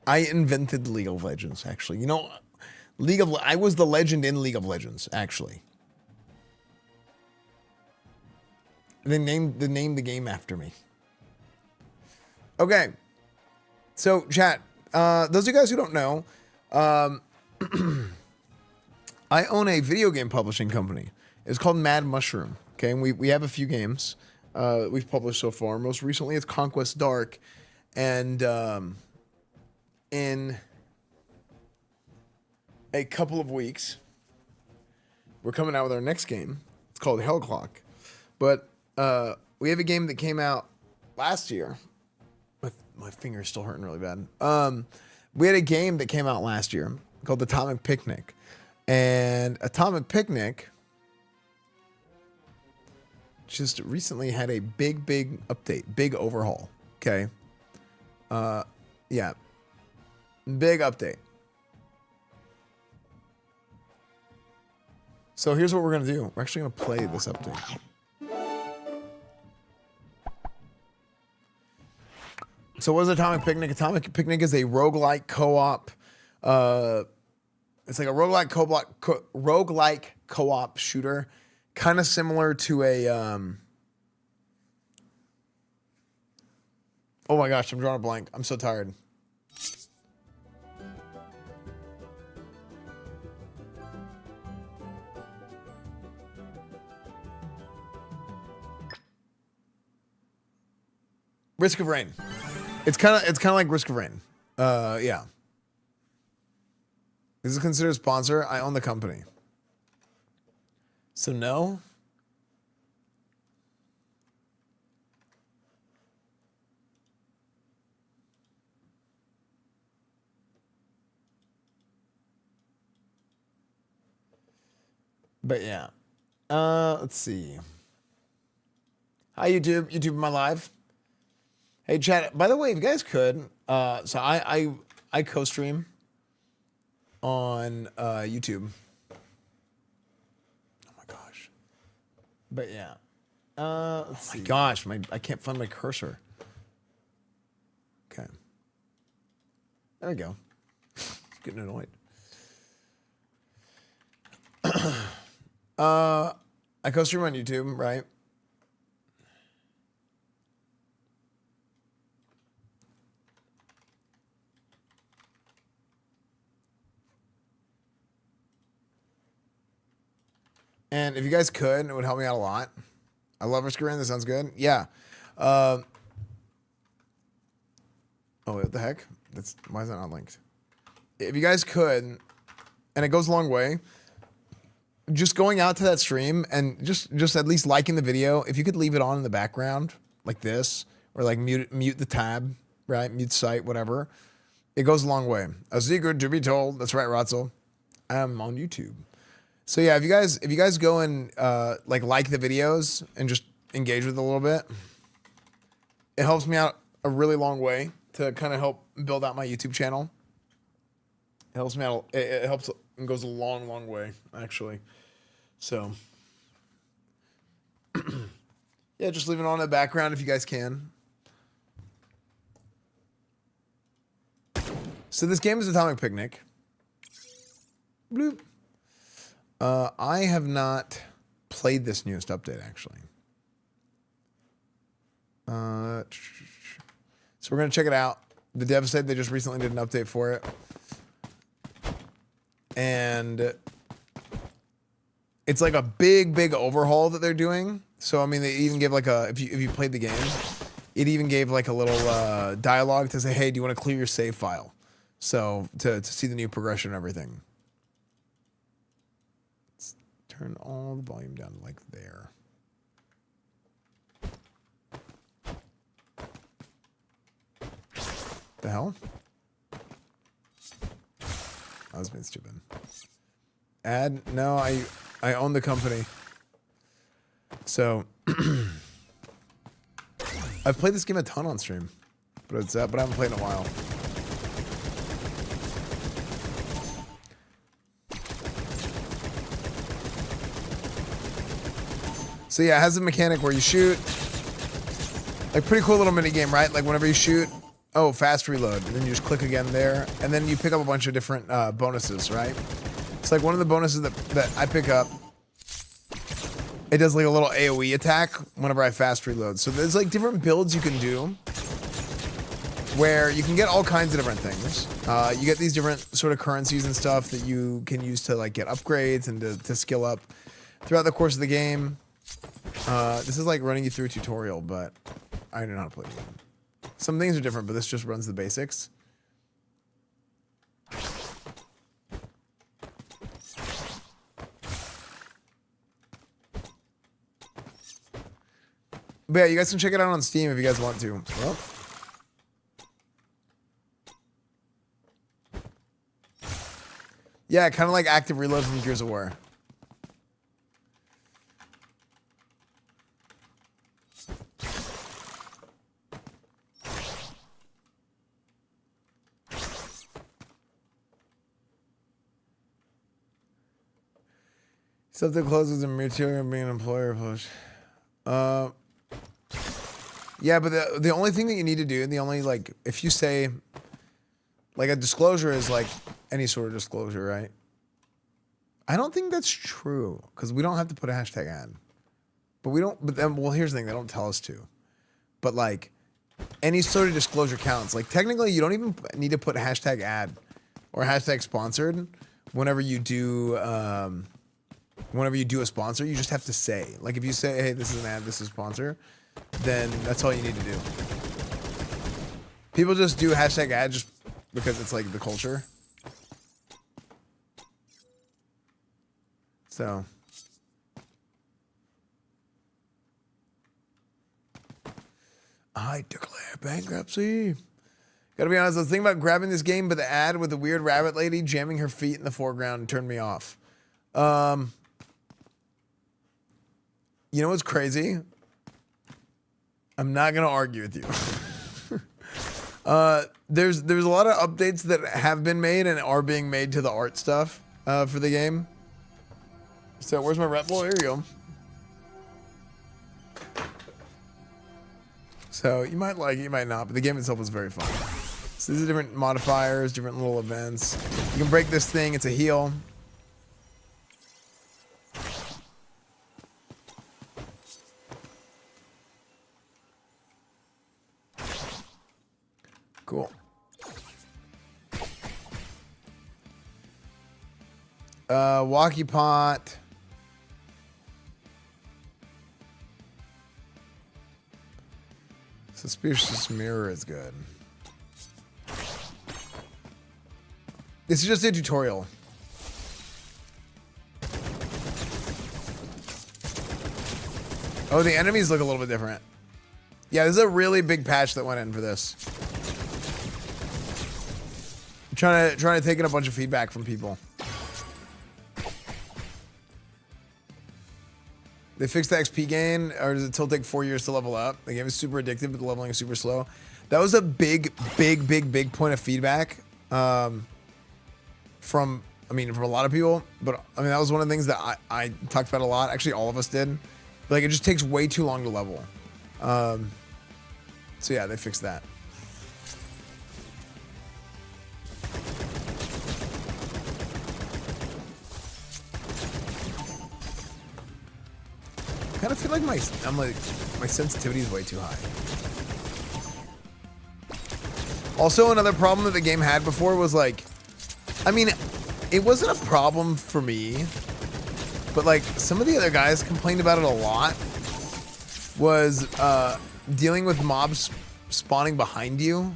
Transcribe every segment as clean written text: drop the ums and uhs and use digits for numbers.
I invented League of Legends, actually. You know, I was the legend in League of Legends, actually. They named the game after me. Okay. So, chat, those of you guys who don't know, I own a video game publishing company. It's called Mad Mushroom. Okay, and we have a few games we've published so far. Most recently, it's Conquest Dark, and in a couple of weeks, we're coming out with our next game. It's called Hell Clock, but we have a game that came out last year. My finger's still hurting really bad. We had a game that came out last year called Atomic Picnic, and Atomic Picnic just recently had a big update, big overhaul. Okay. Yeah. Big update. So here's what we're going to do. We're actually going to play this update. So what is Atomic Picnic? Atomic Picnic is a roguelike co-op. It's like a roguelike co-op shooter. Kind of similar to a... Oh my gosh, I'm drawing a blank. I'm so tired. Risk of Rain. It's kind of like Risk of Rain. Yeah. Is it considered a sponsor? I own the company. So no. But yeah. Let's see. Hi YouTube. YouTube, am I live? Hey chat, by the way, if you guys could, so I co-stream on YouTube. Oh my gosh. But yeah. Let's see. Gosh, I can't find my cursor. Okay. There we go. Getting annoyed. I co-stream on YouTube, right? And if you guys could, it would help me out a lot. I love Risk of Rain. That sounds good. Yeah. Oh, wait, what the heck? Why is that not linked? If you guys could, and it goes a long way, just going out to that stream and just at least liking the video. If you could leave it on in the background like this, or like mute the tab, right? Mute site, whatever. It goes a long way. A secret to be told. That's right, Rotzel. I'm on YouTube. So yeah, if you guys go and like the videos and just engage with it a little bit, it helps me out a really long way to kind of help build out my YouTube channel. It helps me out. It helps and goes a long way actually. So yeah, just leave it on in the background if you guys can. So this game is Atomic Picnic. Bloop. I have not played this newest update, actually. So we're going to check it out. The devs said they just recently did an update for it. And it's like a big overhaul that they're doing. So, I mean, they even give like if you played the game, it even gave like a little dialogue to say, hey, do you want to clear your save file? So, to see the new progression and everything. Turn all the volume down to like there. The hell? I was being stupid. Ad? No, I own the company. So I've played this game a ton on stream, but I haven't played in a while. So yeah, it has a mechanic where you shoot. Like, pretty cool little mini game, right? Like, whenever you shoot, Oh, fast reload. And then you just click again there. And then you pick up a bunch of different bonuses, right? It's like one of the bonuses that I pick up. It does like a little AoE attack whenever I fast reload. So there's like different builds you can do where you can get all kinds of different things. You get these different sort of currencies and stuff that you can use to like get upgrades and to skill up throughout the course of the game. This is like running you through a tutorial, but I don't know how to play the game. Some things are different, but this just runs the basics. But yeah, you guys can check it out on Steam if you guys want to. Well. Yeah, kind of like active reload from Gears of War. Something closes in material being an employer push. Yeah, but the only thing that you need to do, the only like, if you say, like a disclosure is like any sort of disclosure, right? I don't think that's true because we don't have to put a hashtag ad, but we don't. But then, well, here's the thing: they don't tell us to. But like, any sort of disclosure counts. Like technically, you don't even need to put hashtag ad or hashtag sponsored whenever you do. Whenever you do a sponsor, you just have to say, like, if you say, "Hey, this is an ad, this is a sponsor," then that's all you need to do. People just do hashtag ad just because it's like the culture. So. I declare bankruptcy. Gotta be honest, I was thinking about grabbing this game, but the ad with the weird rabbit lady jamming her feet in the foreground turned me off. You know what's crazy? I'm not gonna argue with you. There's a lot of updates that have been made and are being made to the art stuff for the game. So where's my Red Bull? Here you go. So you might like it, you might not, but the game itself was very fun. So these are different modifiers, different little events. You can break this thing, it's a heal. Cool. Walkie pot. Suspicious mirror is good. This is just a tutorial. Oh, the enemies look a little bit different. Yeah, this is a really big patch that went in for this. I'm trying to take in a bunch of feedback from people. They fixed the XP gain, or does it still take 4 years to level up? The game is super addictive, but the leveling is super slow. That was a big point of feedback from a lot of people. But I mean, that was one of the things that I talked about a lot. Actually, all of us did. Like, it just takes way too long to level. So yeah, they fixed that. I kind of feel like my sensitivity is way too high. Also, another problem that the game had before was like, I mean, it wasn't a problem for me, but like some of the other guys complained about it a lot. Was dealing with mobs spawning behind you.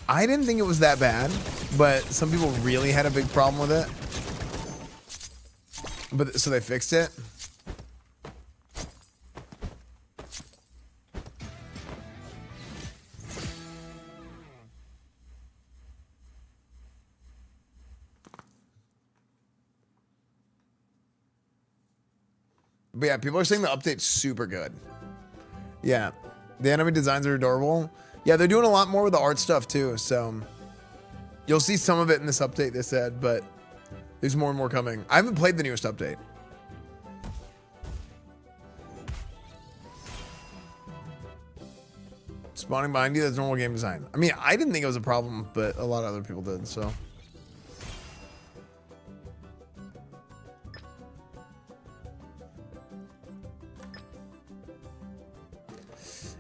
I didn't think it was that bad, but some people really had a big problem with it. But so they fixed it. But yeah, people are saying the update's super good. Yeah, the enemy designs are adorable. Yeah, they're doing a lot more with the art stuff too, so you'll see some of it in this update, they said, but there's more and more coming. I haven't played the newest update. Spawning behind you, that's normal game design. I mean, I didn't think it was a problem, but a lot of other people did, so.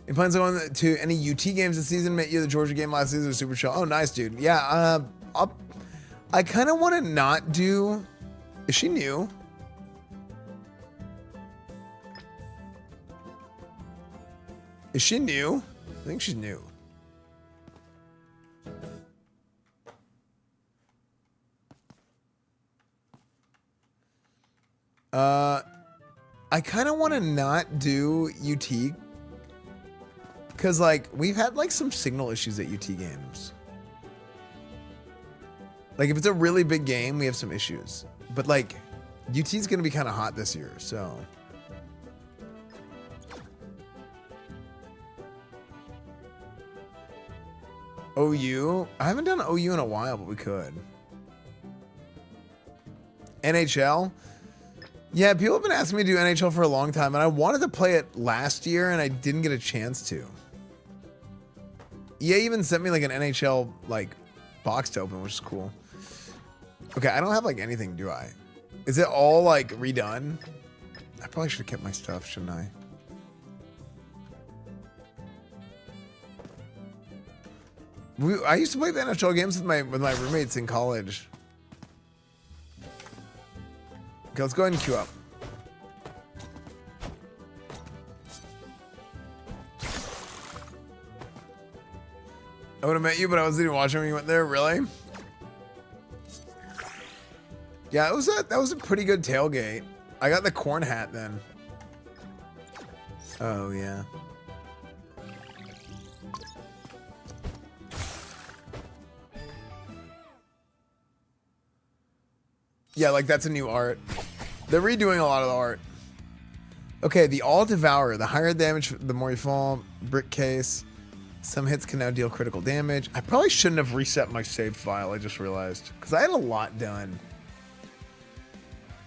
You plans on going to any UT games this season? Met you the Georgia game last season was super chill. Oh, nice, dude. Yeah, I kind of want to not do... Is she new? Is she new? I think she's new. I kind of want to not do UT because, like, we've had like some signal issues at UT games. Like, if it's a really big game, we have some issues. But like, UT's gonna be kind of hot this year, so. OU? I haven't done OU in a while, but we could. NHL? Yeah, people have been asking me to do NHL for a long time, and I wanted to play it last year, and I didn't get a chance to. EA even sent me like an NHL like box to open, which is cool. Okay, I don't have like anything, do I? Is it all like redone? I probably should have kept my stuff, shouldn't I? I used to play the NHL games with my roommates in college. Okay, let's go ahead and queue up. I would have met you, but I wasn't even watching when you went there. Really? Yeah, that was a pretty good tailgate. I got the corn hat then. Oh yeah. Yeah, like that's a new art. They're redoing a lot of the art. Okay, the All Devourer. The higher damage, the more you fall. Brick case. Some hits can now deal critical damage. I probably shouldn't have reset my save file, I just realized. Because I had a lot done.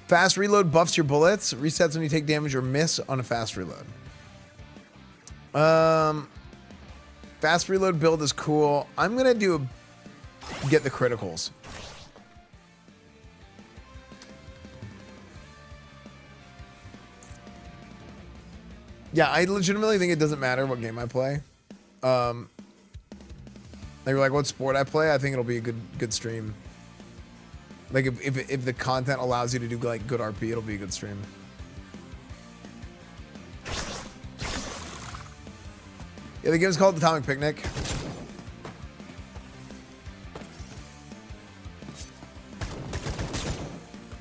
Fast reload buffs your bullets. Resets when you take damage or miss on a fast reload. Fast reload build is cool. I'm going to get the criticals. Yeah, I legitimately think it doesn't matter what game I play. They were like, what sport I play? I think it'll be a good stream. Like if the content allows you to do like good RP, it'll be a good stream. Yeah, the game's called Atomic Picnic.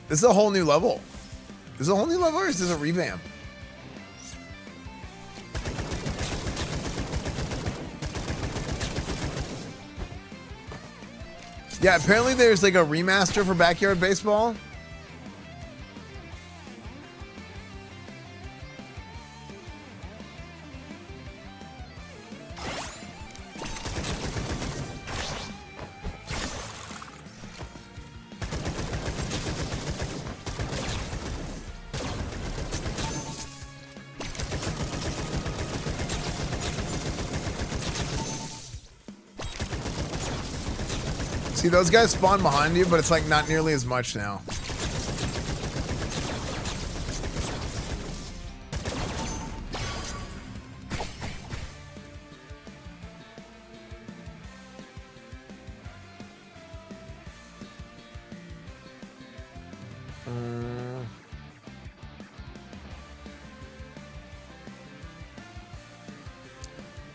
This is a whole new level. This is a whole new level, or is this a revamp? Yeah, apparently there's like a remaster for Backyard Baseball. See, those guys spawn behind you, but it's like not nearly as much now.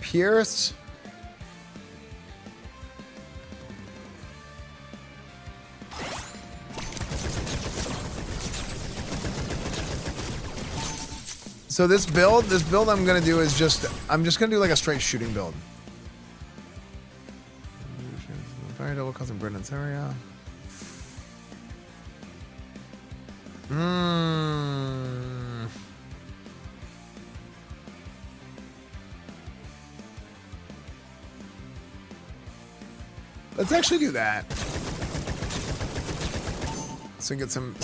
Pierce. So this build I'm gonna do is I'm just gonna do like a straight shooting build. Fire double causing Brennan's area. Let's actually do that. So we get some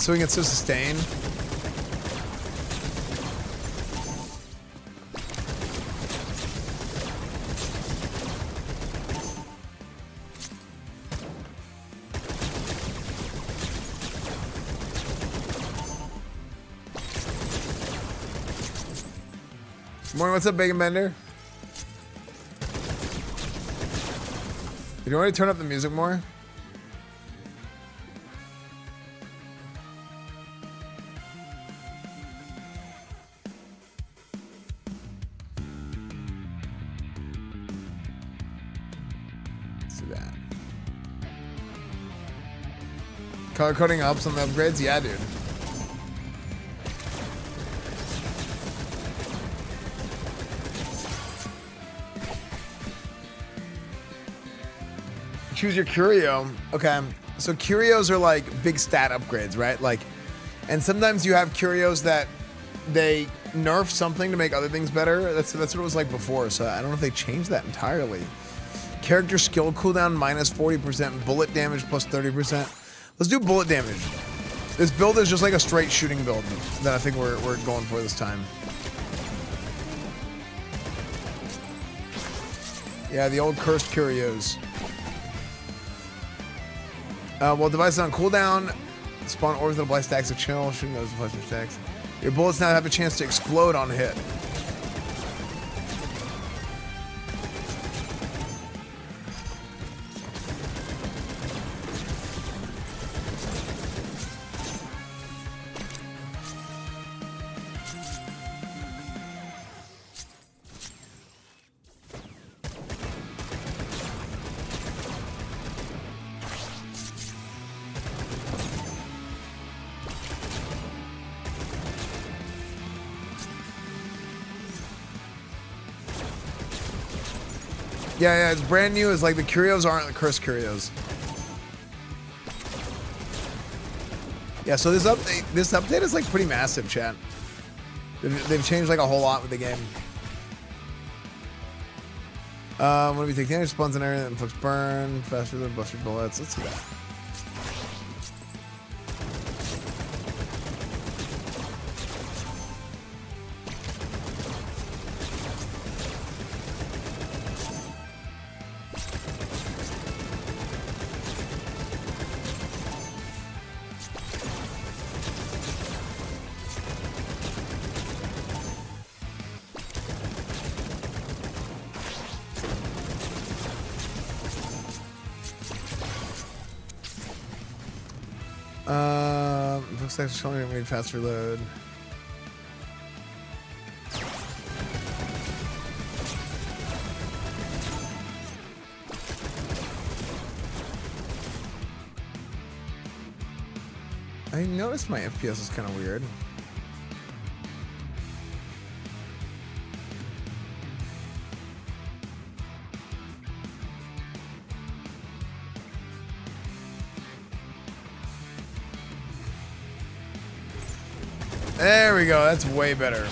sustain. Morning, what's up, Bacon Bender? You want me to turn up the music more? Let's do that. Color coding helps on the upgrades? Yeah, dude. Choose your curio. Okay, so curios are like big stat upgrades, right? Like, and sometimes you have curios that they nerf something to make other things better. That's what it was like before. So I don't know if they changed that entirely. Character skill cooldown minus 40%, bullet damage plus 30%. Let's do bullet damage. This build is just like a straight shooting build that I think we're going for this time. Yeah, the old cursed curios. Well, device on cooldown. Spawn orbs that apply stacks of chill. Shooting those applies your stacks. Your bullets now have a chance to explode on hit. Yeah, it's brand new. It's like the curios aren't the cursed curios. Yeah, so this update is like pretty massive, chat. They've changed like a whole lot with the game. When we take damage, spawns an area that inflicts burn faster than buster bullets. Let's see that. Looks like it's showing me faster load. I noticed my FPS is kind of weird. There we go. That's way better.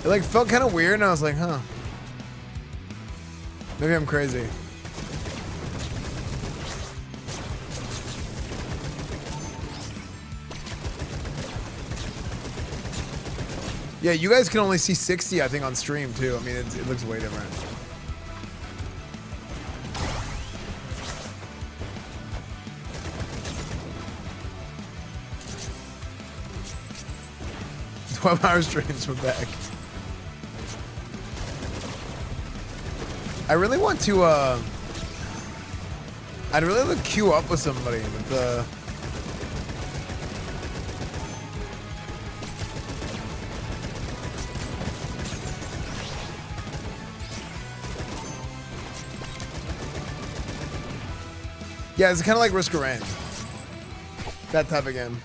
It like felt kind of weird, and I was like, huh. Maybe I'm crazy. Yeah, you guys can only see 60, I think, on stream too. I mean, it looks way different. Hour streams, we're back. I really want to I'd really like to queue up with somebody with the yeah, it's kind of like Risk of Rain. That type of game.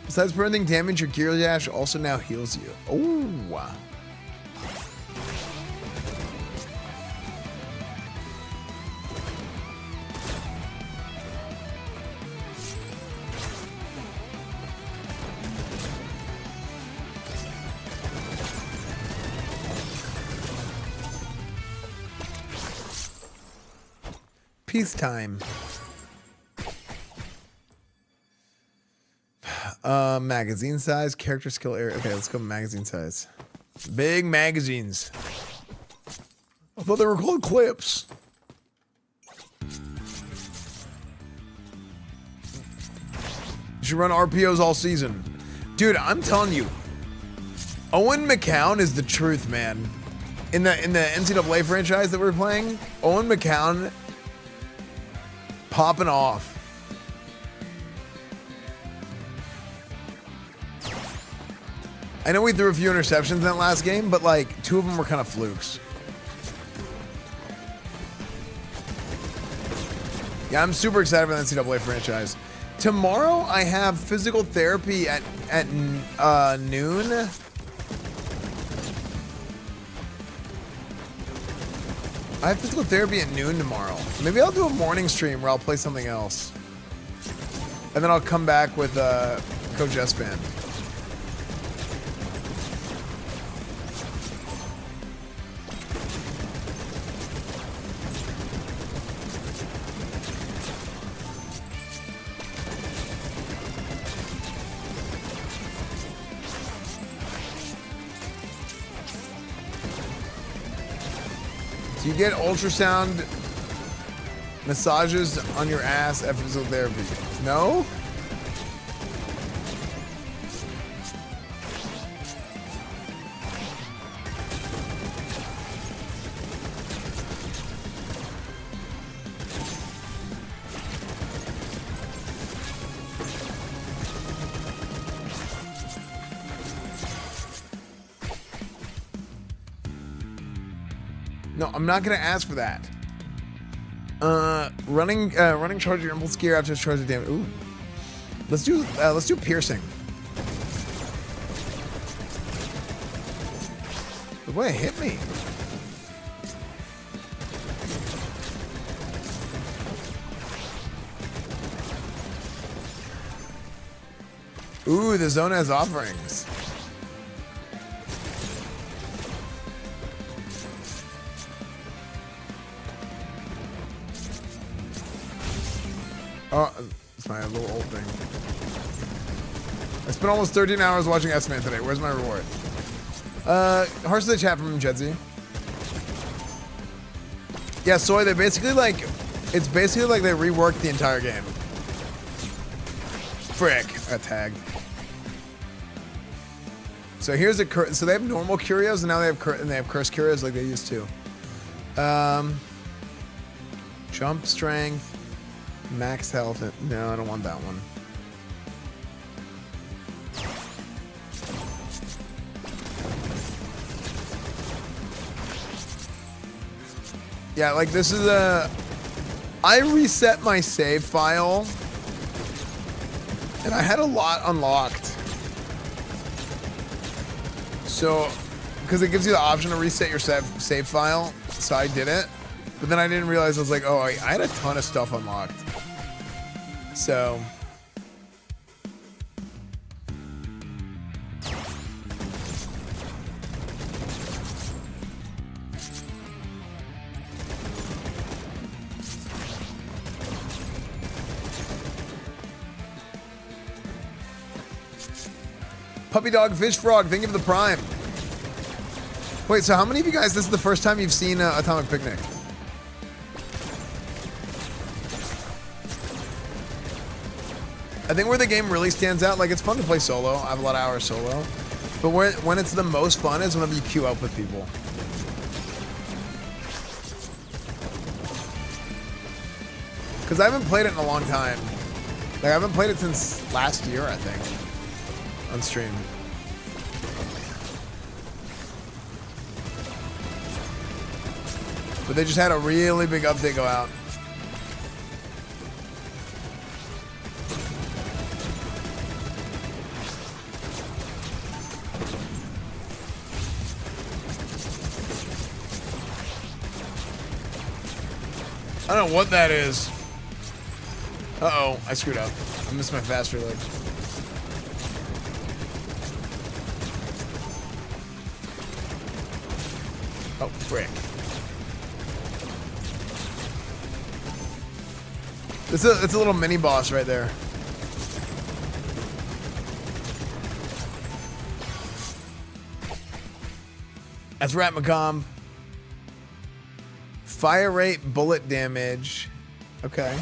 Besides preventing damage, your gear dash also now heals you. Oh, wow. Peacetime. Magazine size, character skill area. Okay, let's go magazine size. Big magazines. I thought they were called clips. You should run RPOs all season. Dude, I'm telling you, Owen McCown is the truth, man. In the NCAA franchise that we're playing, Owen McCown popping off. I know we threw a few interceptions in that last game, but like 2 of them were kind of flukes. Yeah, I'm super excited for the NCAA franchise. Tomorrow I have physical therapy at noon. I have physical therapy at noon tomorrow. Maybe I'll do a morning stream where I'll play something else. And then I'll come back with Coach Esfand. You get ultrasound massages on your ass at physical therapy. No? No, I'm not gonna ask for that. Running charge your impulse gear after charge of damage. Ooh, let's do piercing. The way it hit me. Ooh, the zone has offerings. Oh, it's my little old thing. I spent almost 13 hours watching Esfand today. Where's my reward? Hearts to the chat from Jedzy. Yeah, Soy, they basically like, it's basically like they reworked the entire game. Frick, I got tagged. So here's a, so they have normal curios and now they have curse curios like they used to. Jump strength. Max health. No, I don't want that one. Yeah, like this is a... I reset my save file and I had a lot unlocked. So, because it gives you the option to reset your save file, so I did it. But then I didn't realize, I was like, oh, I had a ton of stuff unlocked. So. Puppy Dog Fish Frog, thank you for the Prime. Wait, so how many of you guys, this is the first time you've seen Atomic Picnic? I think where the game really stands out, like it's fun to play solo. I have a lot of hours solo. But when it's the most fun is whenever you queue up with people. Because I haven't played it in a long time. Like I haven't played it since last year, I think. On stream. But they just had a really big update go out. I don't know what that is. Uh-oh, I screwed up. I missed my fast reload. Oh, frick. It's a little mini boss right there. That's Rat Macomb. Fire rate, bullet damage. Okay.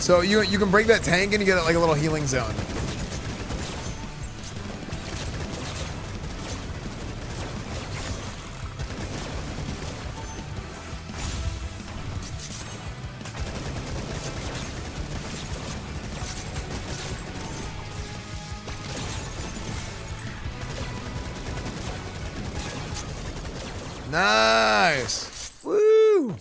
So you can break that tank and you get like a little healing zone. Nice. Woo.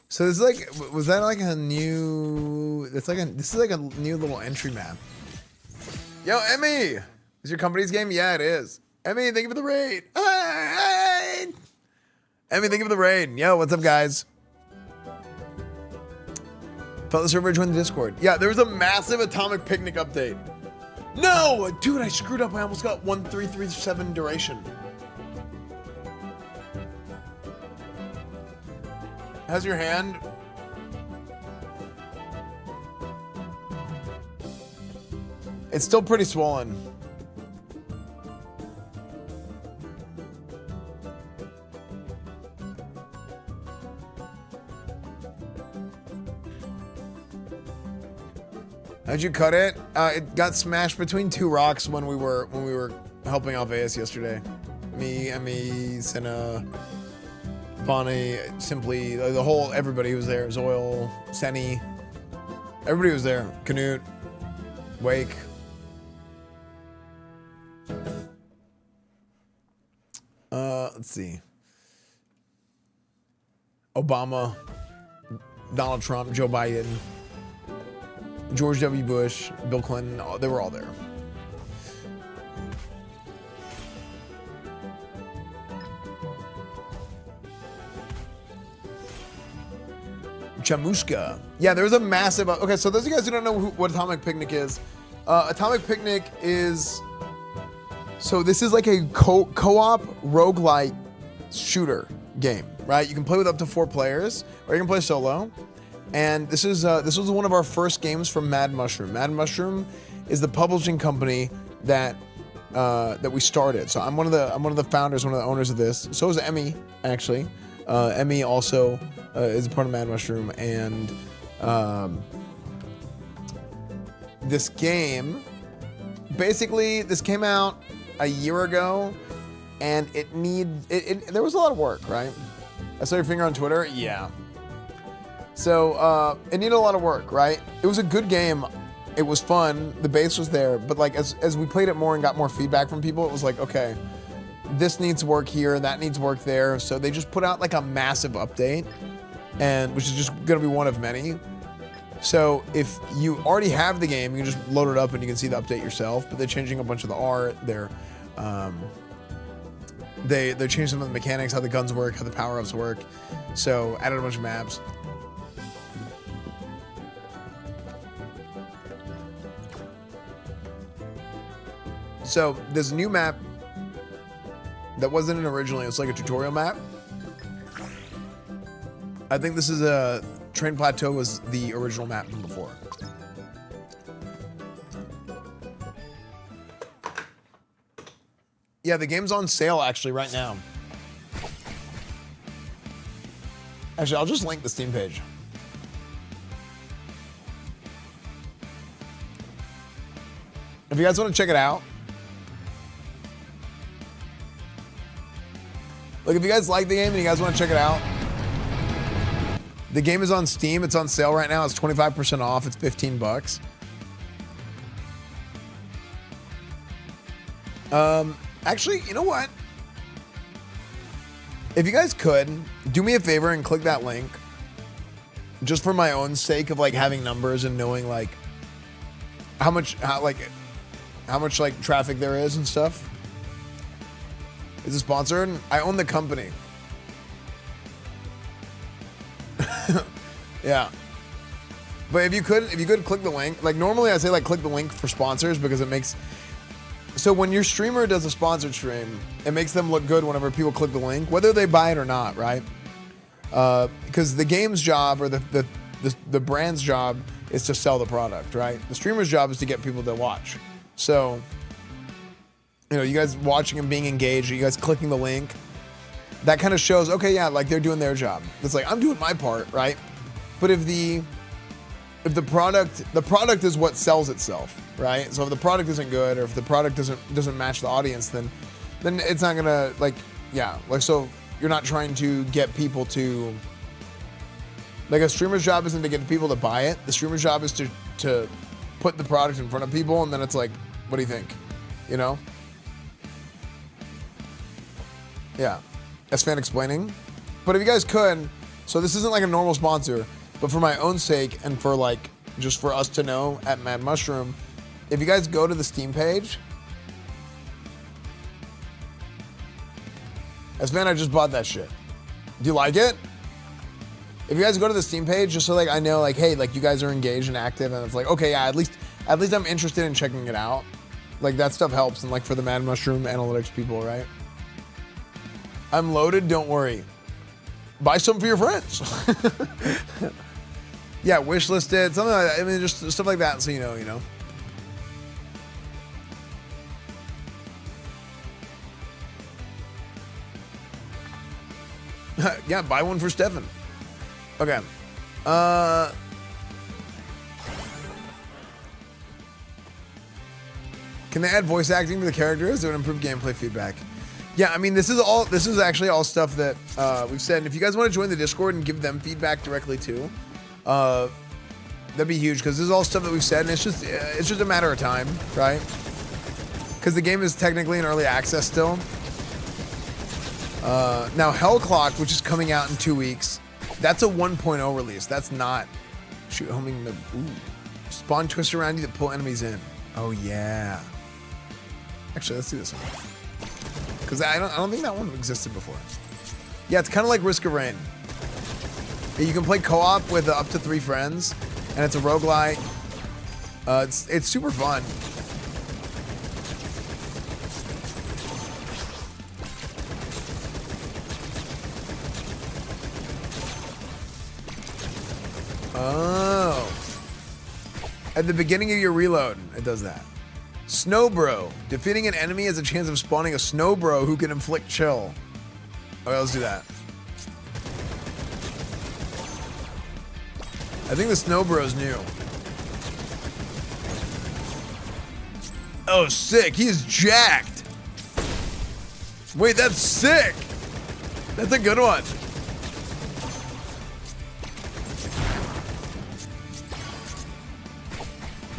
So this is like, was that like a new, this is like a new little entry map. Yo, Emmy, is your company's game? Yeah, it is. Emmy, thank you for the raid. Emmy, thank you for the raid. Yo, what's up, guys? Felt the server join the Discord. Yeah, there was a massive Atomic Picnic update. No, dude, I screwed up. I almost got 1337 duration. How's your hand? It's still pretty swollen. How'd you cut it? It got smashed between two rocks when we were helping out Vegas yesterday. Me, Emmy, Senna, Bonnie, Simply, the whole, everybody was there. Zoil, Senny, everybody was there. Canute, Wake. Let's see. Obama, Donald Trump, Joe Biden, George W. Bush, Bill Clinton, they were all there. Chamushka. Yeah, there was a massive... Okay, so those of you guys who don't know what Atomic Picnic is, Atomic Picnic is... So this is like a co-op roguelite shooter game, right? You can play with up to 4 players, or you can play solo. And this was one of our first games from Mad Mushroom. Mad Mushroom is the publishing company that we started. So I'm one of the founders, one of the owners of this. So is Emmy, actually. Emmy also is a part of Mad Mushroom, and this game, basically, this came out a year ago, and there was a lot of work, right? I saw your finger on Twitter. Yeah. So it needed a lot of work, right? It was a good game. It was fun. The base was there, but like as we played it more and got more feedback from people, it was like, okay, this needs work here, that needs work there. So they just put out like a massive update, and which is just gonna be one of many. So if you already have the game, you can just load it up and you can see the update yourself. But they're changing a bunch of the art. They're changing some of the mechanics, how the guns work, how the power-ups work. So added a bunch of maps. So there's a new map that wasn't in originally. It's like a tutorial map. I think this is a Train Plateau was the original map from before. Yeah, the game's on sale actually right now. Actually, I'll just link the Steam page. If you guys want to check it out. Look, if you guys like the game and you guys want to check it out, the game is on Steam. It's on sale right now. It's 25% off. It's $15. Actually, you know what? If you guys could, do me a favor and click that link. Just for my own sake of like having numbers and knowing like how much like traffic there is and stuff. Is it sponsored? I own the company. Yeah. But if you could click the link, like normally I say like click the link for sponsors because it makes, so when your streamer does a sponsored stream, it makes them look good whenever people click the link, whether they buy it or not, right? Because the game's job or the brand's job is to sell the product, right? The streamer's job is to get people to watch. So, you know, you guys watching and being engaged, you guys clicking the link, that kind of shows, okay, yeah, like they're doing their job. It's like, I'm doing my part, right? But if the product is what sells itself, right? So if the product isn't good, or if the product doesn't match the audience, then it's not gonna, like, yeah, like, so you're not trying to get people to, like, a streamer's job isn't to get people to buy it. The streamer's job is to put the product in front of people, and then it's like, what do you think? You know? Yeah. Esfand explaining. But if you guys could, so this isn't like a normal sponsor, but for my own sake and for, like, just for us to know at Mad Mushroom, if you guys go to the Steam page, Esfand, I just bought that shit. Do you like it? If you guys go to the Steam page, just so, like, I know, like, hey, like, you guys are engaged and active, and it's like, okay, yeah, at least I'm interested in checking it out. Like, that stuff helps, and, like, for the Mad Mushroom analytics people, right? I'm loaded, don't worry. Buy some for your friends. Yeah, wishlist it, something like that. I mean, just stuff like that, so you know, Yeah, buy one for Stefan. Okay. Can they add voice acting to the characters to improve gameplay feedback? Yeah, I mean, this is actually all stuff that we've said. And if you guys want to join the Discord and give them feedback directly too, that'd be huge, because this is all stuff that we've said, and it's just a matter of time, right? Because the game is technically in early access still. Now Hell Clock, which is coming out in 2 weeks, that's a 1.0 release. That's not shoot homing the spawn twist around you that pull enemies in. Oh yeah. Actually, let's do this one. Because I don't think that one existed before. Yeah, it's kind of like Risk of Rain. You can play co-op with up to 3 friends, and it's a roguelite. It's super fun. Oh. At the beginning of your reload, it does that. Snow Bro. Defeating an enemy has a chance of spawning a Snow Bro who can inflict chill. Okay, let's do that. I think the Snow Bro's new. Oh, sick. He is jacked. Wait, that's sick. That's a good one.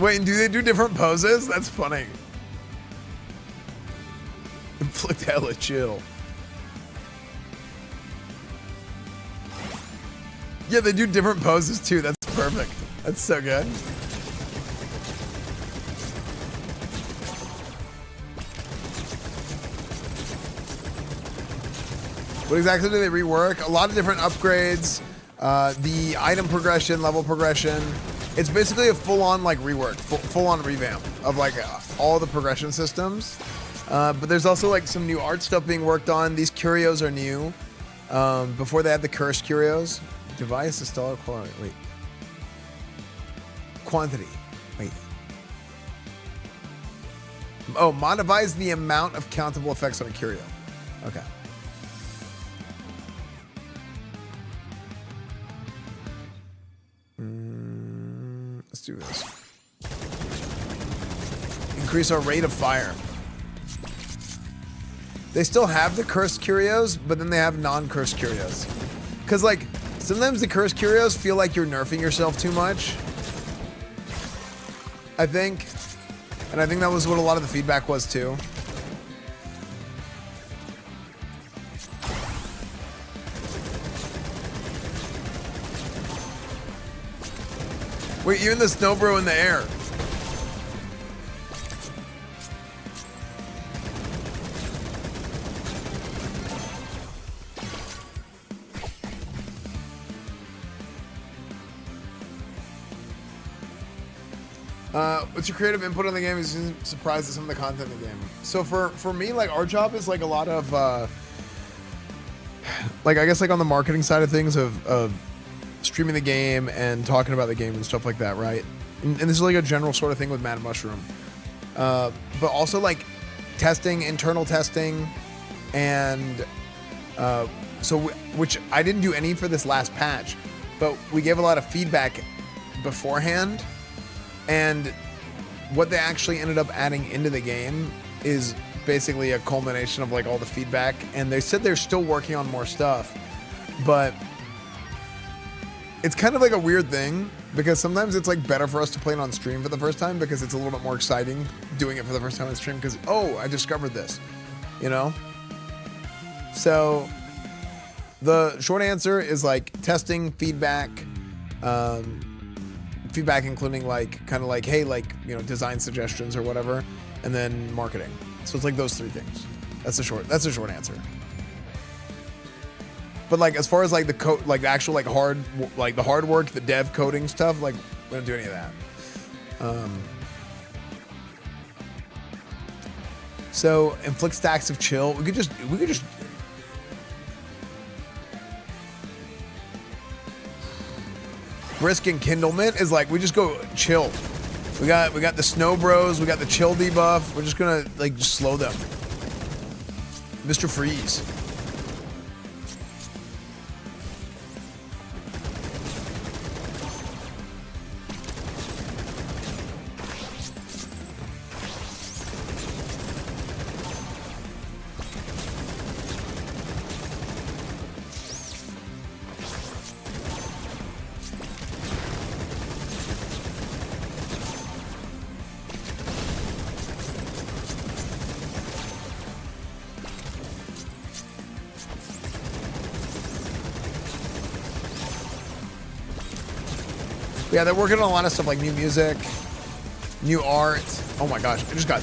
Wait, and do they do different poses? That's funny. Inflict hella chill. Yeah, they do different poses too. That's perfect. That's so good. What exactly do they rework? A lot of different upgrades. The item progression, level progression. It's basically a full-on like rework, full-on revamp of like all the progression systems. But there's also like some new art stuff being worked on. These curios are new. Before they had the cursed curios. Device installer quality. Wait. Quantity. Wait. Oh, modifies the amount of countable effects on a curio. Okay. Let's do this. Increase our rate of fire. They still have the cursed curios, but then they have non-cursed curios. Because, like, sometimes the cursed curios feel like you're nerfing yourself too much. I think. And I think that was what a lot of the feedback was, too. Wait, even the Snow Bro in the air. What's your creative input on the game? Is surprised at some of the content in the game. So for me, like, our job is like a lot of like, I guess, like on the marketing side of things of streaming the game and talking about the game and stuff like that, right? And this is like a general sort of thing with Mad Mushroom. But also like testing, internal testing, and so which I didn't do any for this last patch. but we gave a lot of feedback beforehand, and what they actually ended up adding into the game is basically a culmination of like all the feedback, and they said they're still working on more stuff, but it's kind of like a weird thing because sometimes it's like better for us to play it on stream for the first time because it's a little bit more exciting doing it for the first time on stream because, oh, I discovered this, you know? So the short answer is like testing, feedback, feedback including like kind of like, hey, like, you know, design suggestions or whatever, and then marketing. So it's like those three things. That's the short answer. But like as far as like the code, like the actual like the hard work, the dev coding stuff, like we don't do any of that. So inflict stacks of chill. We could just brisk enkindlement is like we just go chill. We got the snow bros, we got the chill debuff. We're just gonna like just slow them. Mr. Freeze. Yeah, they're working on a lot of stuff like new music, new art. Oh my gosh, I just got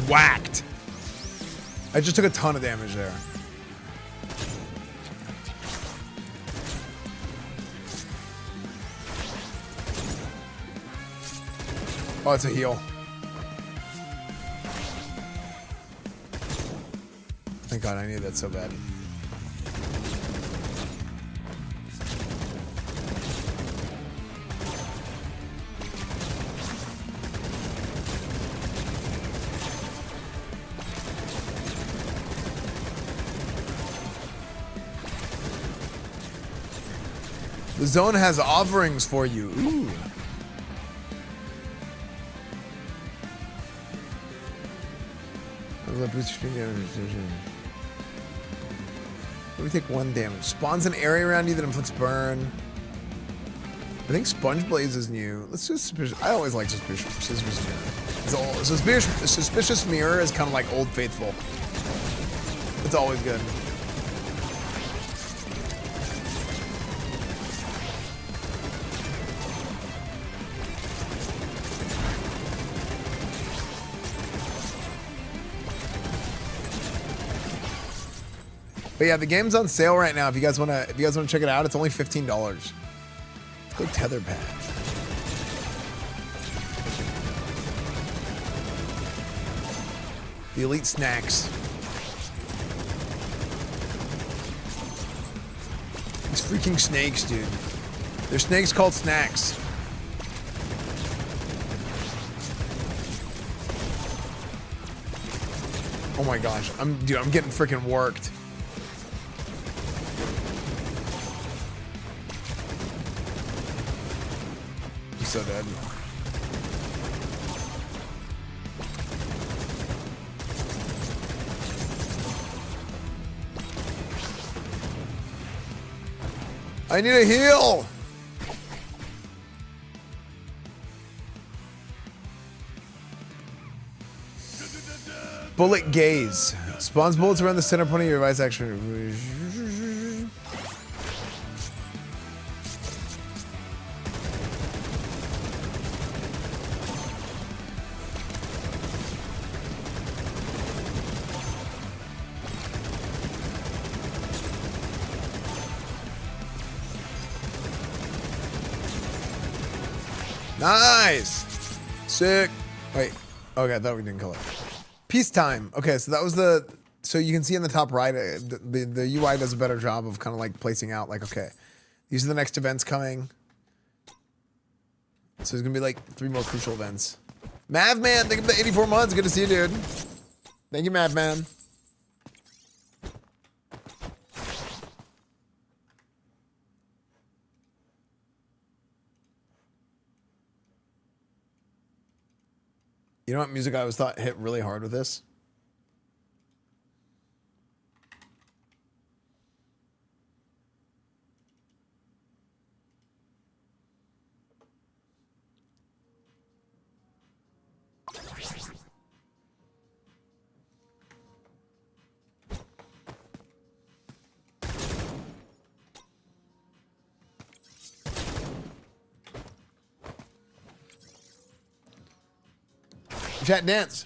whacked. I just took a ton of damage there. Oh, it's a heal. Thank God, I needed that so bad. The zone has offerings for you. Ooh. Let me take 1 damage. Spawns an area around you that inflicts burn. I think Sponge Blaze is new. Let's do Suspicious. I always like Suspicious Mirror. Suspicious Mirror is kind of like Old Faithful. It's always good. But yeah, the game's on sale right now. If you guys wanna check it out, it's only $15. Let's go Tether Pad. The Elite Snacks. These freaking snakes, dude. They're snakes called snacks. Oh my gosh, I'm getting freaking worked. So dead. I need a heal. Bullet gaze. Spawns bullets around the center point of your device action. Nice! Sick. Wait. Okay, I thought we didn't kill it. Peacetime. Okay, so that was the... So you can see in the top right, the UI does a better job of kind of like placing out like, okay, these are the next events coming. So there's going to be like 3 more crucial events. Mavman, thank you for the 84 months. Good to see you, dude. Thank you, Mavman. You know what music I always thought hit really hard with this? Chat dance.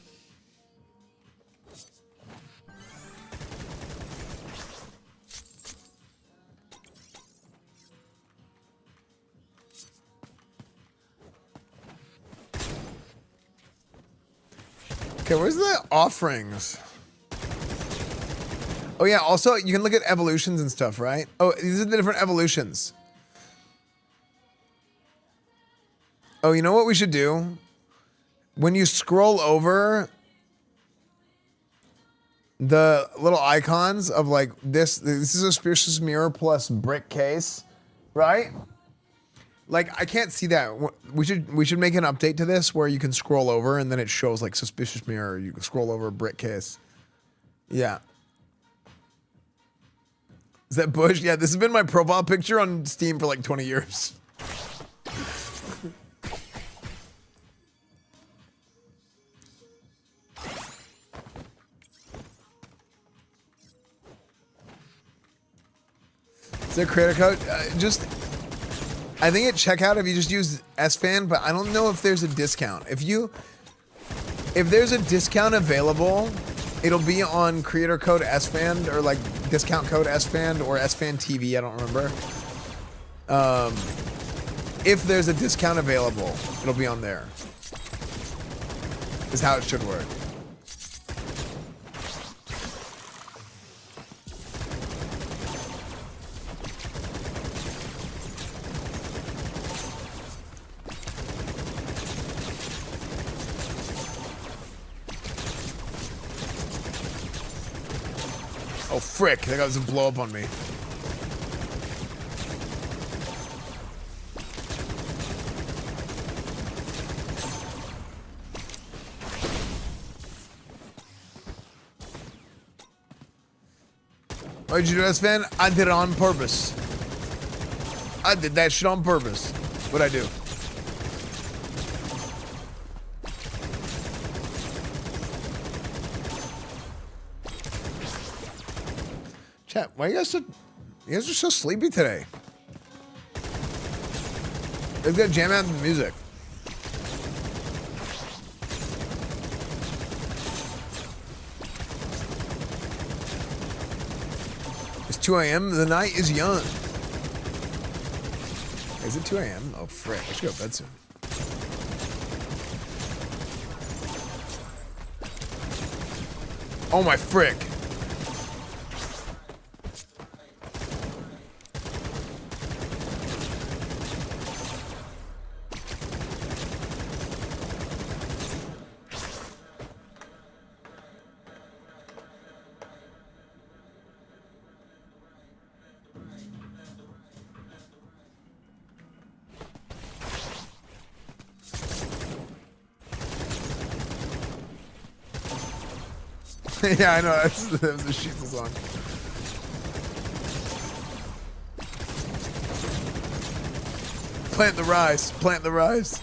Okay, where's the offerings? Oh yeah, also you can look at evolutions and stuff, right? Oh, these are the different evolutions. Oh, you know what we should do? When you scroll over the little icons of like this is a suspicious mirror plus brick case, right? Like I can't see that. We should make an update to this where you can scroll over and then it shows like suspicious mirror. You can scroll over brick case. Yeah. Is that Bush? Yeah, this has been my profile picture on Steam for like 20 years. Is there a creator code? I think at checkout if you just use Esfand, but I don't know if there's a discount. If there's a discount available, it'll be on creator code Esfand or like discount code Esfand or EsfandTV. I don't remember. If there's a discount available, it'll be on there. Is how it should work. Oh frick, that guy was gonna blow up on me. Why did you do this, Van? I did it on purpose. I did that shit on purpose. What'd I do? Chat, why you guys are so sleepy today? You guys gotta jam out the music. It's 2 a.m. The night is young. Is it 2 a.m.? Oh frick, I should go to bed soon. Oh my frick. Yeah, I know. That was a Sheezel song. Plant the rice. Plant the rice.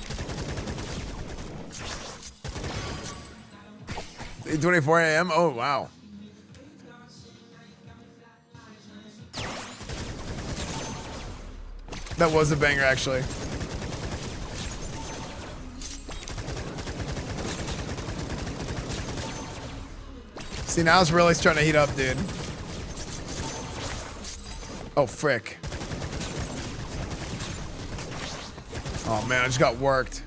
8:24 a.m. Oh wow. That was a banger, actually. See, now it's really starting to heat up, dude. Oh, frick. Oh, man, I just got worked.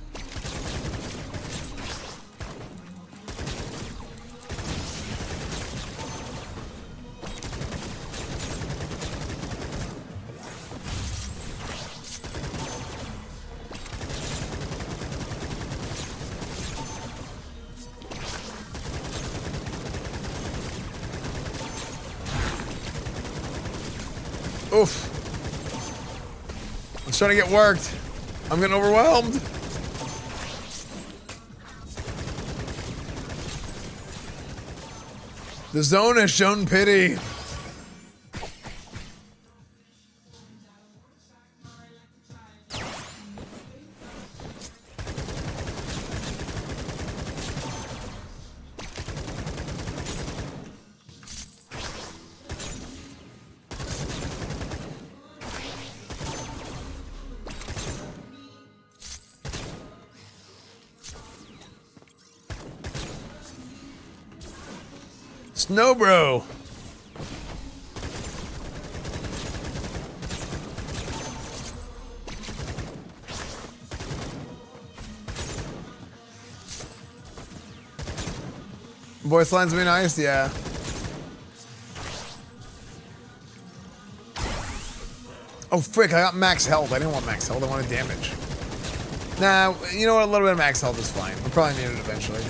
Oof. I'm starting to get worked. I'm getting overwhelmed. The zone has shown pity. Snow bro. Voice lines be nice, yeah. Oh frick, I got max health. I didn't want max health, I wanted damage. Nah, you know what, a little bit of max health is fine. We'll probably need it eventually.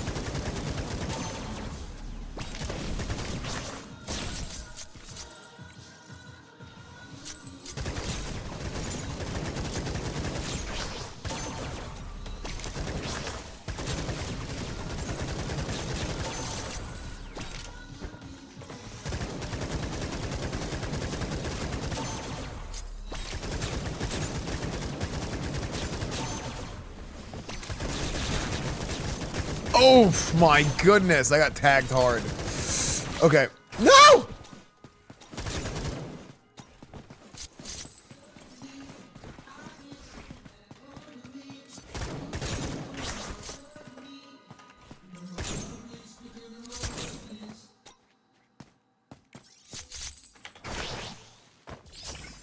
Oh my goodness, I got tagged hard. Okay. No!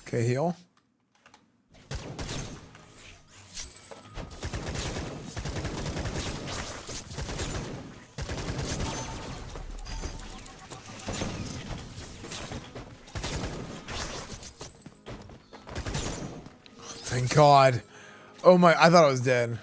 Okay, heal. Thank God. Oh my, I thought I was dead.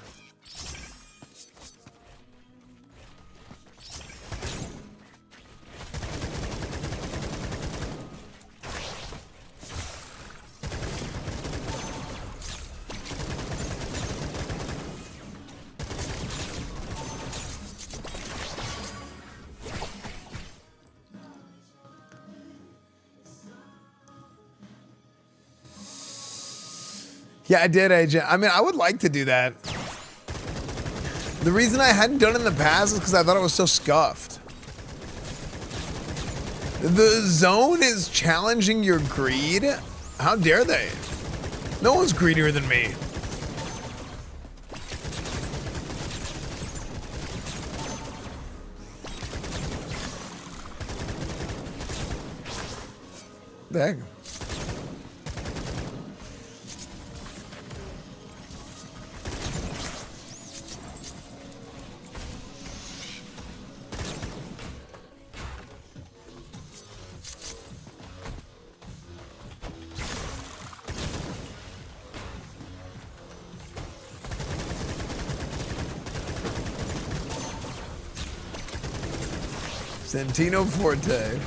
Yeah, I did, Agent. I mean, I would like to do that. The reason I hadn't done it in the past is because I thought it was so scuffed. The zone is challenging your greed? How dare they? No one's greedier than me. The heck? Santino Forte.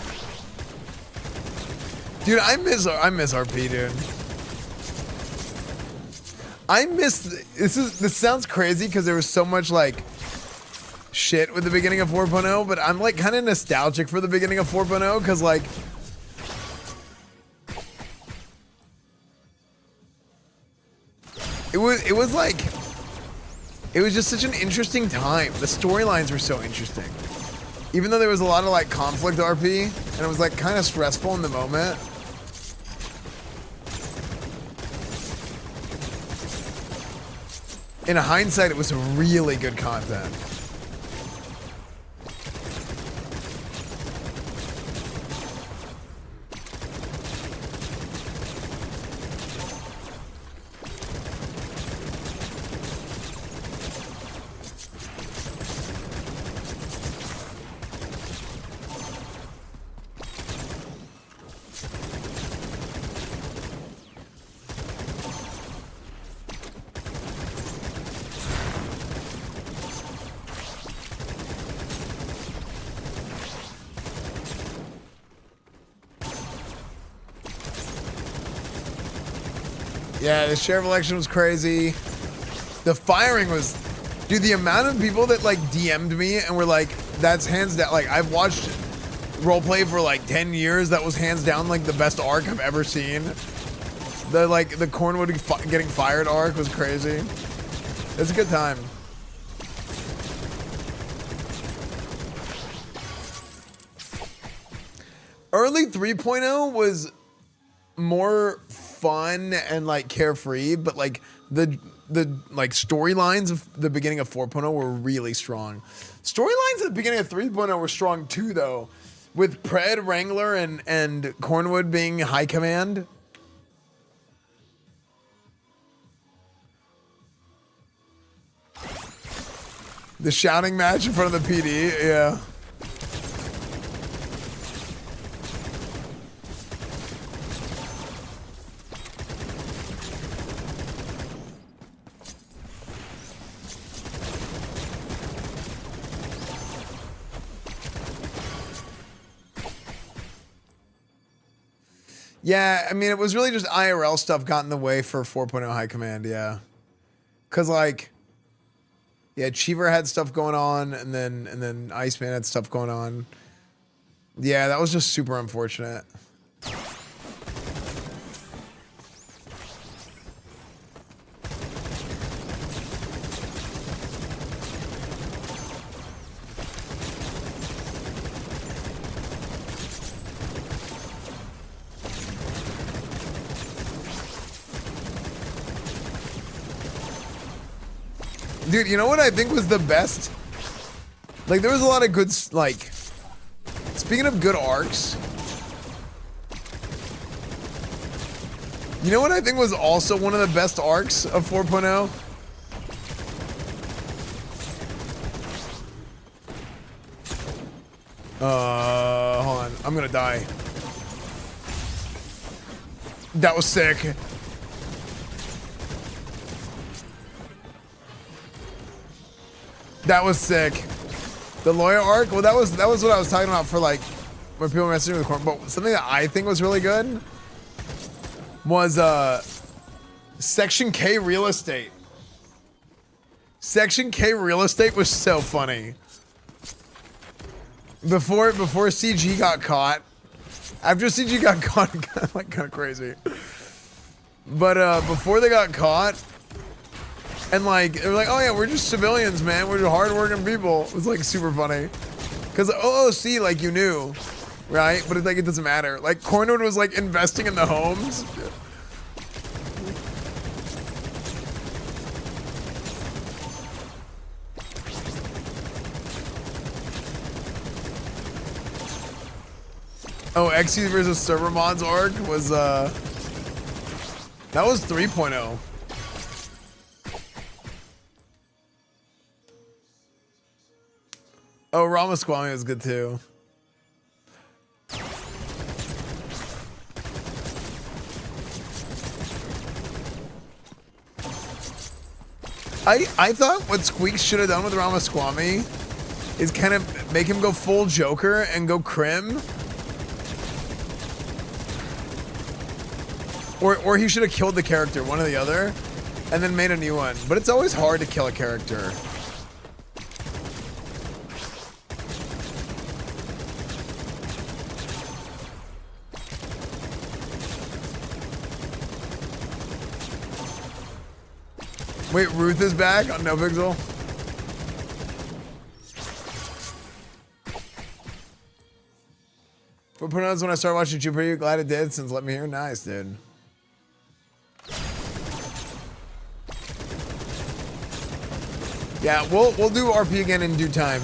Dude, I miss RP, dude. I miss this sounds crazy because there was so much like shit with the beginning of 4.0, but I'm like kind of nostalgic for the beginning of 4.0 because like it was just such an interesting time. The storylines were so interesting. Even though there was a lot of like conflict RP and it was like kind of stressful in the moment. In hindsight, it was really good content. Yeah, the sheriff election was crazy. The firing was, dude, the amount of people that like DM'd me and were like, that's hands down, like I've watched roleplay for like 10 years. That was hands down like the best arc I've ever seen. The Cornwood getting fired arc was crazy. It's a good time. Early 3.0 was more fun and like carefree, but like the like storylines of the beginning of 4.0 were really strong. Storylines at the beginning of 3.0 were strong too, though, with Pred, Wrangler, and Cornwood being high command. The shouting match in front of the PD, yeah. Yeah, I mean, it was really just IRL stuff got in the way for 4.0 high command, yeah. Cause like, yeah, Cheever had stuff going on, and then Iceman had stuff going on. Yeah, that was just super unfortunate. Dude, you know what I think was the best? Like, there was a lot of good, like, speaking of good arcs, you know what I think was also one of the best arcs of 4.0? Hold on, I'm gonna die. That was sick. That was sick. The lawyer arc, well, that was what I was talking about for like when people were messing with the corner. But something that I think was really good was Section K real estate. Section K real estate was so funny. Before CG got caught, after CG got caught, it got like kind of crazy. But before they got caught. And like, they were like, oh yeah, we're just civilians, man. We're just hardworking people. It was like super funny. Cause OOC, like you knew, right? But it's like, it doesn't matter. Like Cornwood was like investing in the homes. Oh, XE versus server mods arc was, that was 3.0. Oh, Ramaswamy was good too. I thought what Squeaks should have done with Ramaswamy is kind of make him go full Joker and go Crim. Or he should have killed the character, one or the other, and then made a new one. But it's always hard to kill a character. Wait, Ruth is back on NoPixel? For pronouns when I started watching Jupiter, you glad it did since let me hear. Nice, dude. Yeah, we'll do RP again in due time.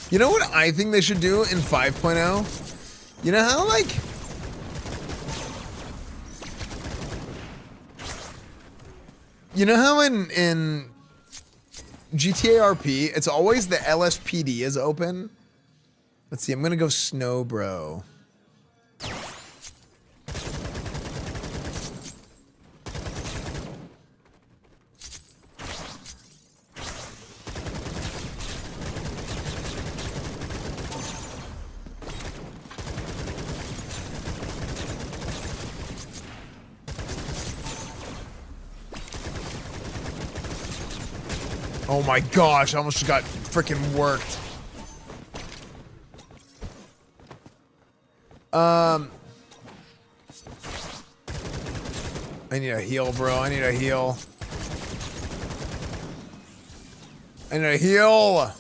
You know what I think they should do in 5.0? You know how, like... You know how in GTA RP, it's always the LSPD is open? Let's see, I'm gonna go Snow Bro. Oh my gosh, I almost got freaking worked. I need a heal, bro. I need a heal. I need a heal.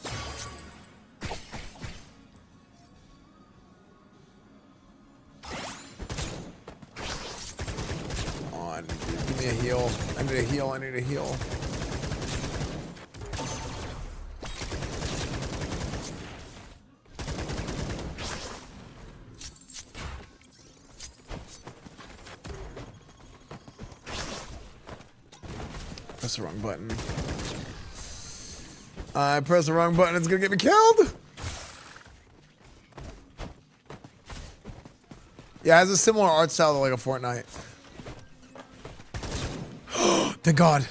Come on, dude. Give me a heal. I need a heal. I need a heal. Press the wrong button. I pressed the wrong button. It's gonna get me killed. Yeah, it has a similar art style to like a Fortnite. Thank God.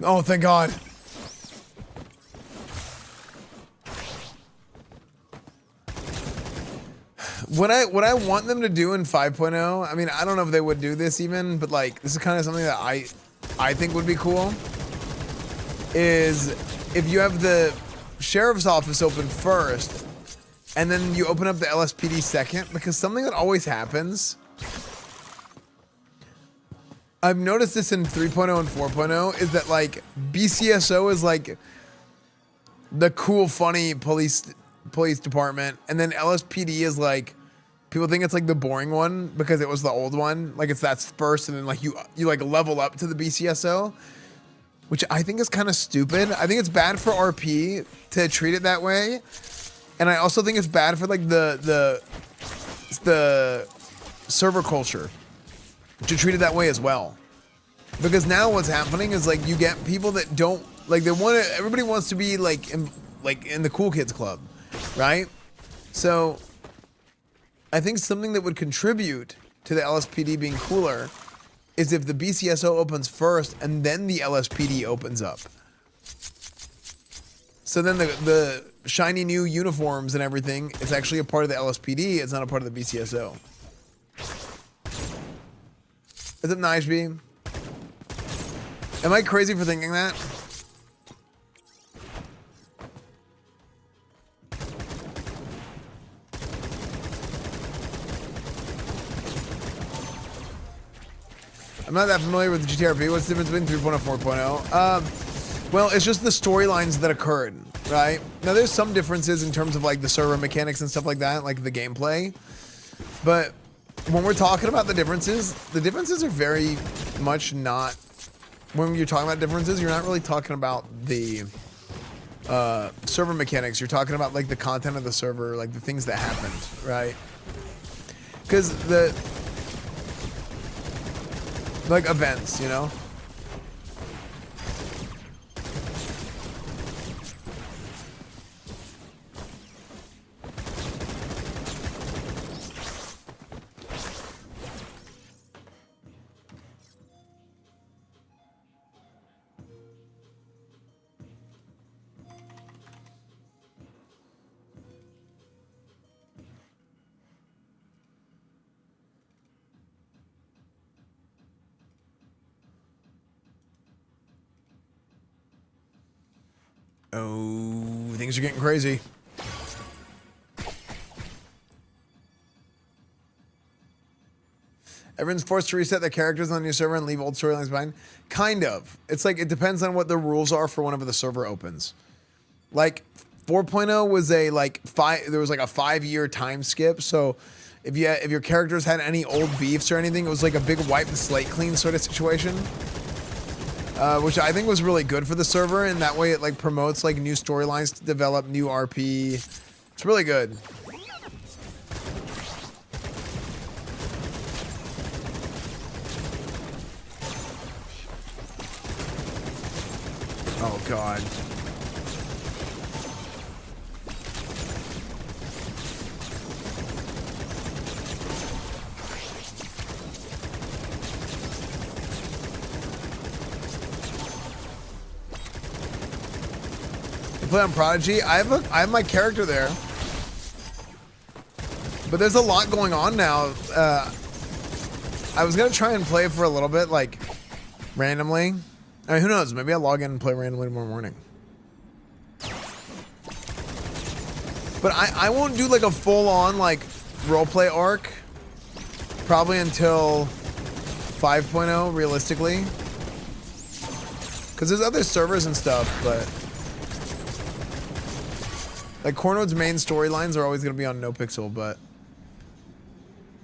Oh, thank God. What I want them to do in 5.0, I mean, I don't know if they would do this even, but like, this is kind of something that I think would be cool, is if you have the sheriff's office open first, and then you open up the LSPD second, because something that always happens, I've noticed this in 3.0 and 4.0, is that like, BCSO is like the cool, funny police department, and then LSPD is like, people think it's like the boring one because it was the old one. Like it's that's first, and then like you like level up to the BCSO, which I think is kind of stupid. I think it's bad for RP to treat it that way, and I also think it's bad for like the server culture to treat it that way as well. Because now what's happening is like you get people that don't like everybody wants to be like in the cool kids club, right? So I think something that would contribute to the LSPD being cooler is if the BCSO opens first and then the LSPD opens up. So then the shiny new uniforms and everything is actually a part of the LSPD. It's not a part of the BCSO. Is it nice, B? Am I crazy for thinking that? I'm not that familiar with the GTRP. What's the difference between 3.0 and 4.0? Well, it's just the storylines that occurred, right? Now, there's some differences in terms of like the server mechanics and stuff like that, like the gameplay. But when we're talking about the differences are very much not... When you're talking about differences, you're not really talking about the server mechanics. You're talking about like the content of the server, like the things that happened, right? Because like events, you know? Oh, things are getting crazy. Everyone's forced to reset their characters on your server and leave old storylines behind. Kind of. It's like, it depends on what the rules are for whenever the server opens. Like 4.0 was a like there was like a 5-year time skip. So if your characters had any old beefs or anything, it was like a big wipe the slate clean sort of situation. Which I think was really good for the server, and that way it like promotes like new storylines to develop, new RP. It's really good. Oh God. You play on Prodigy? I have my character there. But there's a lot going on now. I was gonna try and play for a little bit, like, randomly. I mean, who knows? Maybe I'll log in and play randomly tomorrow morning. But I won't do, like, a full-on, like, roleplay arc. Probably until 5.0, realistically. Because there's other servers and stuff, but... Like, Cornode's main storylines are always gonna be on NoPixel, but...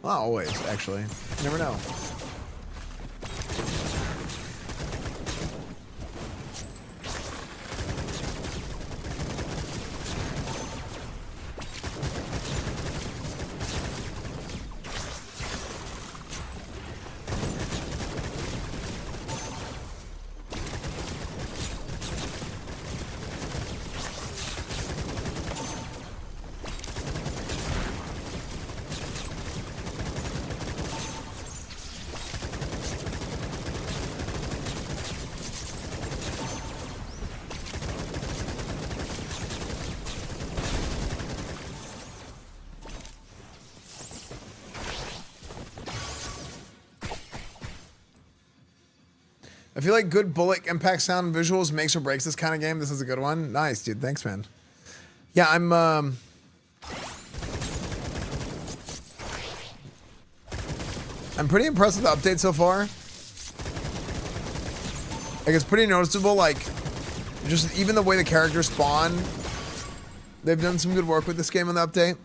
Not always, actually. You never know. I feel like good bullet impact sound visuals makes or breaks this kind of game. This is a good one. Nice, dude. Thanks, man. Yeah, I'm pretty impressed with the update so far. Like, it's pretty noticeable, like, just even the way the characters spawn. They've done some good work with this game on the update.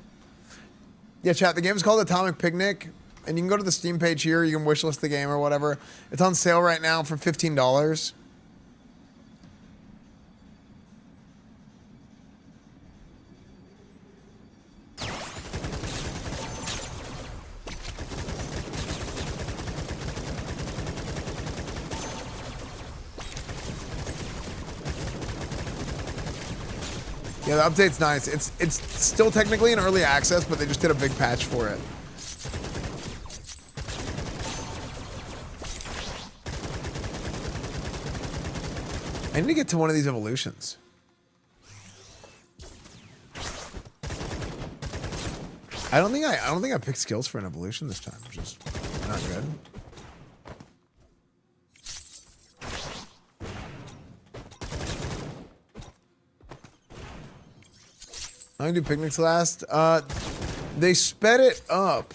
Yeah, chat, the game is called Atomic Picnic. And you can go to the Steam page here. You can wishlist the game or whatever. It's on sale right now for $15. Yeah, the update's nice. It's still technically in early access, but they just did a big patch for it. I need to get to one of these evolutions. I don't think I picked skills for an evolution this time, which is not good. I can do picnics last. They sped it up,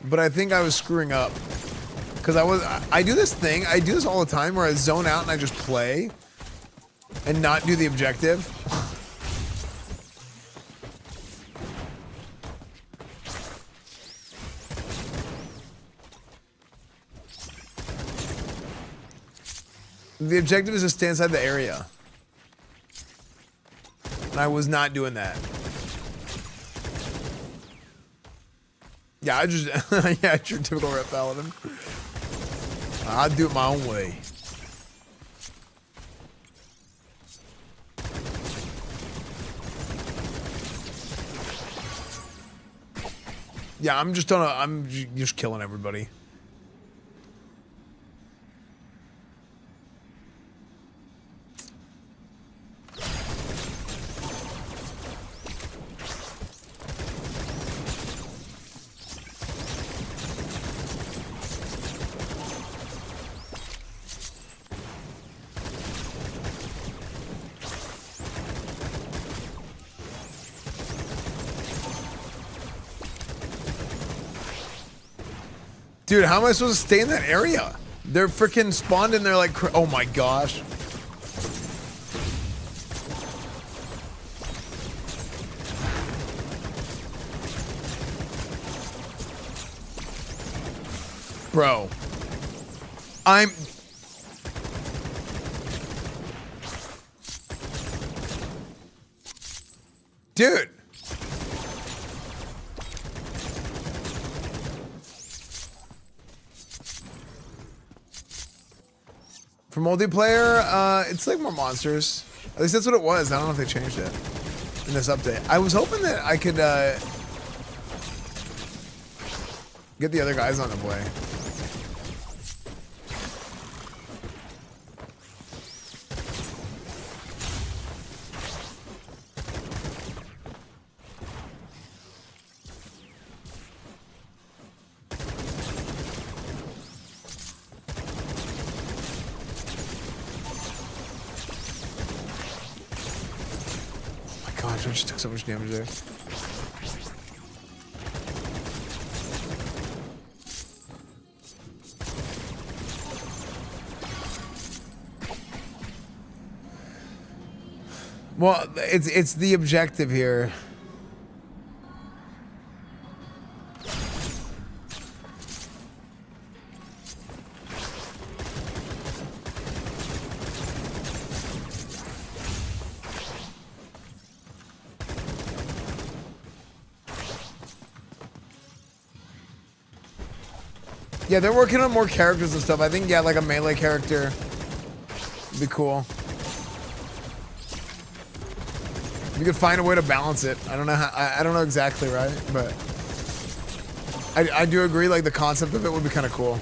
but I think I was screwing up. Because I do this thing, I do this all the time where I zone out and I just play and not do the objective. The objective is to stay inside the area. And I was not doing that. Yeah, I just, yeah, it's your typical rep paladin. I do it my own way. Yeah, I'm just killing everybody. Dude, how am I supposed to stay in that area? They're freaking spawned in there like, oh my gosh. Bro. Dude. For multiplayer, it's like more monsters. At least that's what it was. I don't know if they changed it in this update. I was hoping that I could get the other guys on the way. Gosh, I just took so much damage there. Well, it's the objective here. Yeah, they're working on more characters and stuff. I think, yeah, like a melee character would be cool. You could find a way to balance it. I don't know how, I don't know exactly, right? But I do agree, like the concept of it would be kind of cool.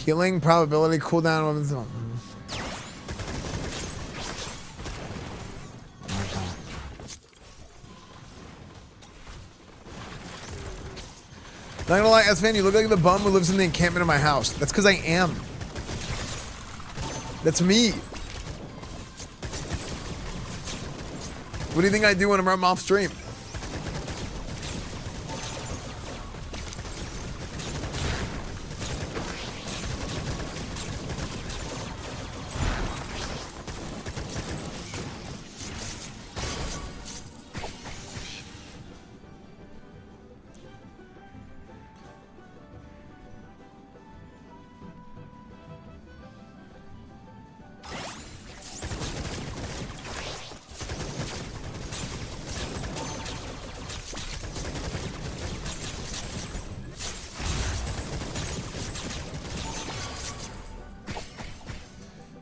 Healing probability cooldown weapons. Not gonna lie, Esfand, you look like the bum who lives in the encampment of my house. That's because I am. That's me. What do you think I do when I'm off stream?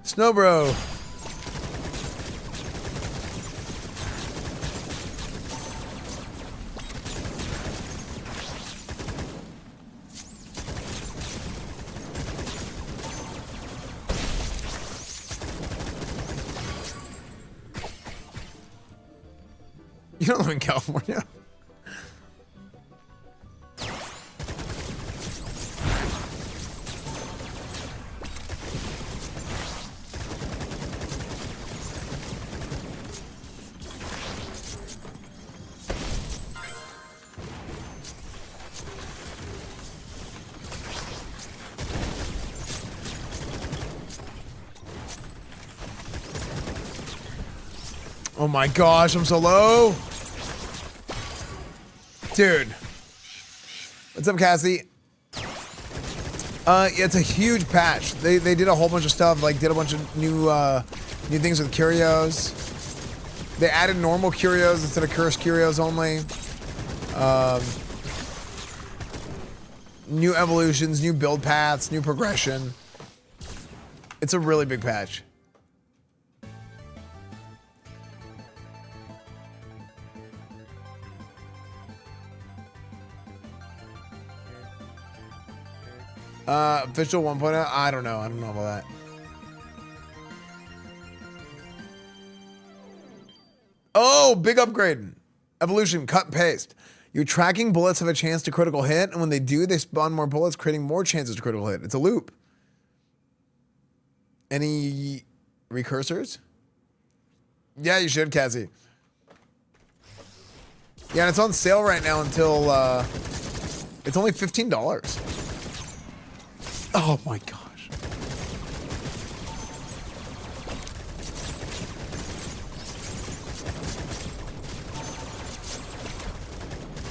Snow bro. You don't live in California. Oh my gosh, I'm so low. Dude. What's up, Cassie? Yeah, it's a huge patch. They did a whole bunch of stuff, like did a bunch of new things with curios. They added normal curios instead of cursed curios only. New evolutions, new build paths, new progression. It's a really big patch. Official 1.0? I don't know. I don't know about that. Oh, big upgrade. Evolution, cut and paste. Your tracking bullets have a chance to critical hit, and when they do, they spawn more bullets, creating more chances to critical hit. It's a loop. Any recursors? Yeah, you should, Cassie. Yeah, and it's on sale right now until, it's only $15. Oh my gosh.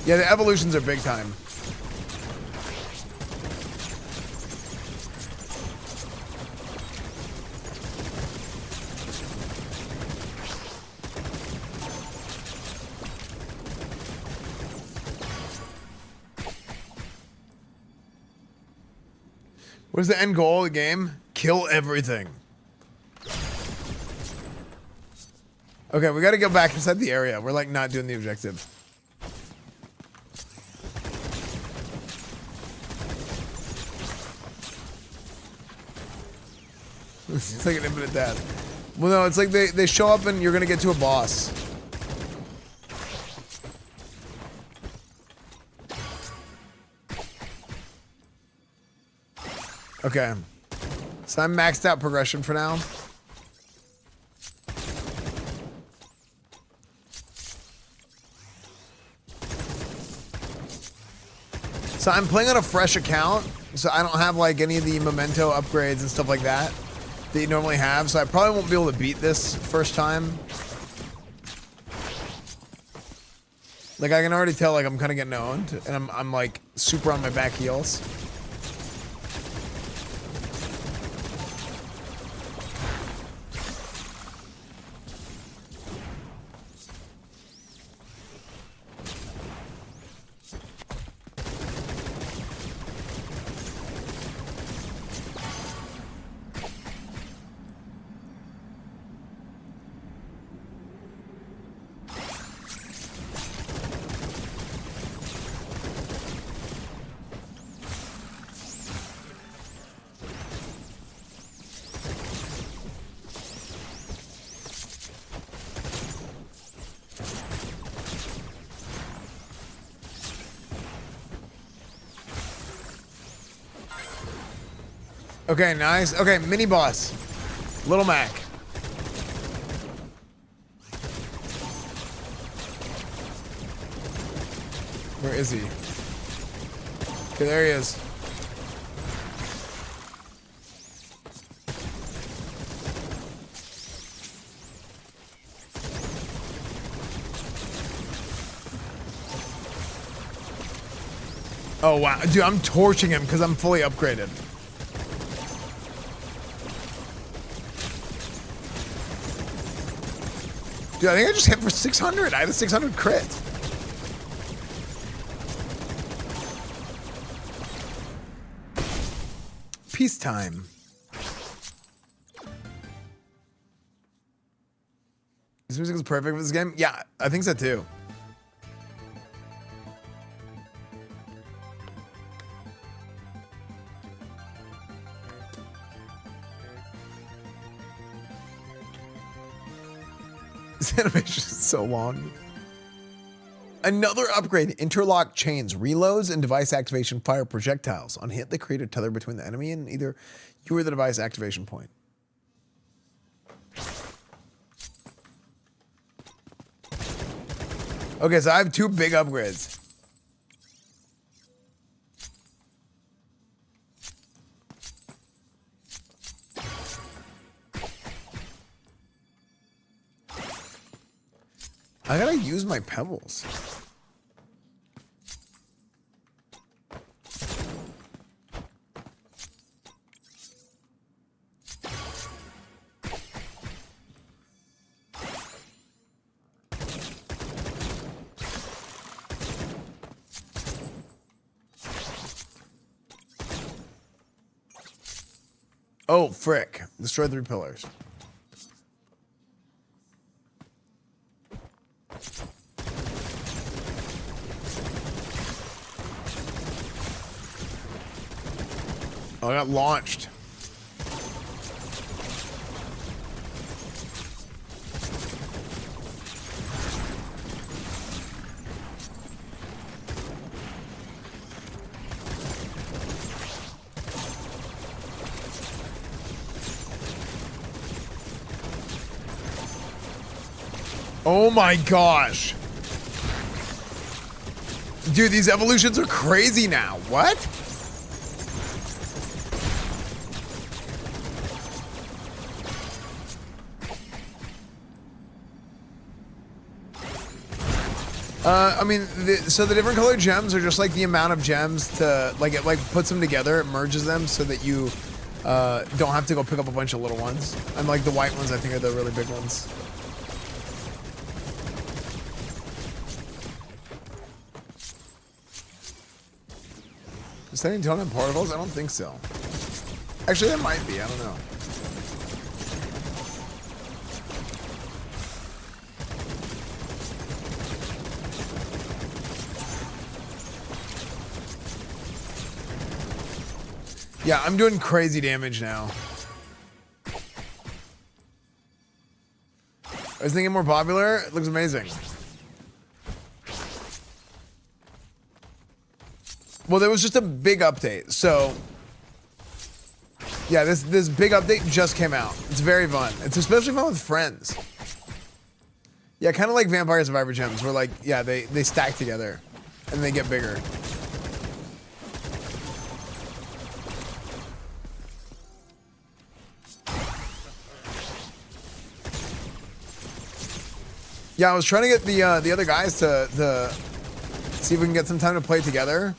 Yeah, the evolutions are big time. What's the end goal of the game? Kill everything. Okay, we gotta go back inside the area. We're like not doing the objective. It's like an infinite death. Well, no, it's like they show up and you're gonna get to a boss. Okay. So I'm maxed out progression for now. So I'm playing on a fresh account, so I don't have like any of the memento upgrades and stuff like that you normally have, so I probably won't be able to beat this first time. Like I can already tell like I'm kind of getting owned, and I'm like super on my back heels. Okay, nice. Okay, mini boss. Little Mac. Where is he? Okay, there he is. Oh, wow. Dude, I'm torching him because I'm fully upgraded. Dude, I think I just hit for 600. I had a 600 crit. Peacetime. This music is perfect for this game? Yeah, I think so too. This animation is so long. Another upgrade. Interlock chains. Reloads and device activation fire projectiles. On hit, they create a tether between the enemy and either you or the device activation point. Okay, so I have two big upgrades. I gotta use my pebbles. Oh, frick. Destroy 3 pillars. Oh, I got launched. Oh my gosh. Dude, these evolutions are crazy now. What? I mean, so the different colored gems are just like the amount of gems to, like, it like puts them together, it merges them so that you don't have to go pick up a bunch of little ones. And like the white ones, I think, are the really big ones. Is setting tone on particles? I don't think so. Actually, that might be. I don't know. Yeah, I'm doing crazy damage now. Is thinking more popular? It looks amazing. Well, there was just a big update, so yeah, this big update just came out. It's very fun. It's especially fun with friends. Yeah, kind of like Vampire Survivor Gems, where like, yeah, they stack together and they get bigger. Yeah, I was trying to get the other guys to see if we can get some time to play together.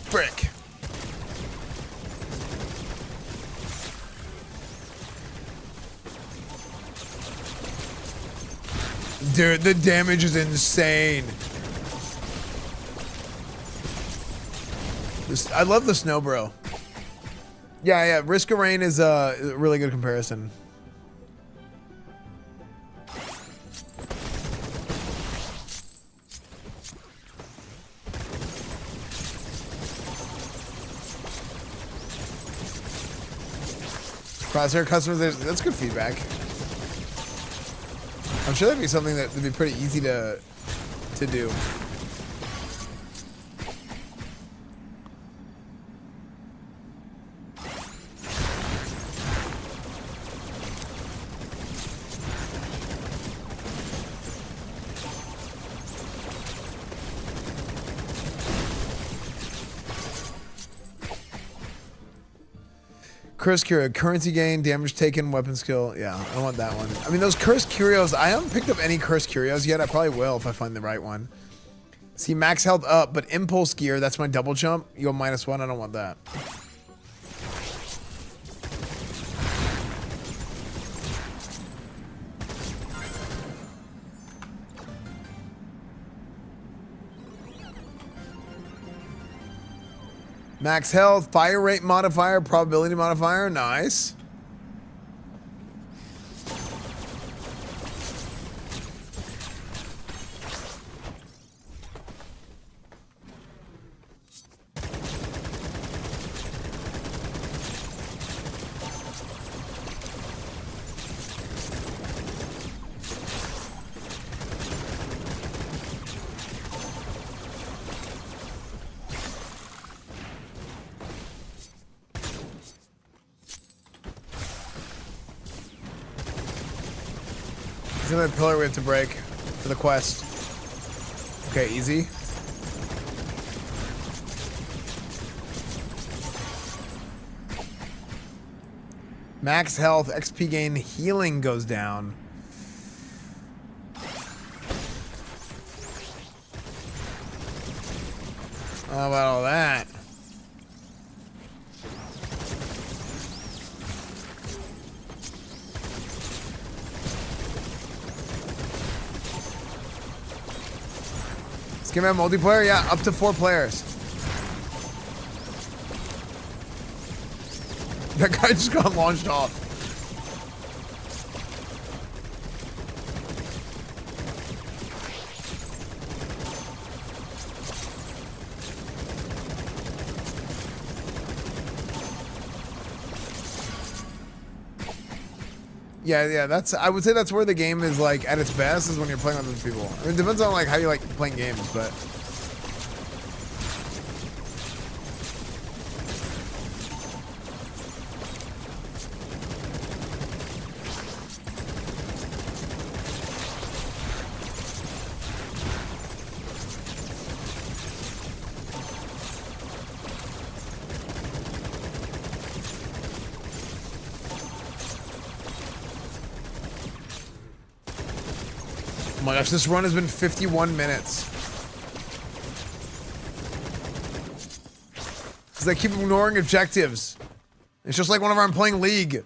Frick. Dude, the damage is insane. I love the snow, bro. Yeah, Risk of Rain is a really good comparison. Crosshair customers, that's good feedback. I'm sure that'd be something that would be pretty easy to do. Curse Curio, currency gain, damage taken, weapon skill. Yeah, I want that one. I mean, those Curse Curios, I haven't picked up any Curse Curios yet. I probably will if I find the right one. See, max health up, but impulse gear, that's my double jump. You go -1, I don't want that. Max health, fire rate modifier, probability modifier, nice. It's another pillar we have to break for the quest. Okay, easy. Max health, XP gain, healing goes down. How about all that? Can we have multiplayer? Yeah, up to 4 players. That guy just got launched off. Yeah, that's, I would say that's where the game is like at its best, is when you're playing with other people. I mean, it depends on like how you like playing games, but oh my gosh, this run has been 51 minutes. Because they keep ignoring objectives. It's just like whenever I'm playing League.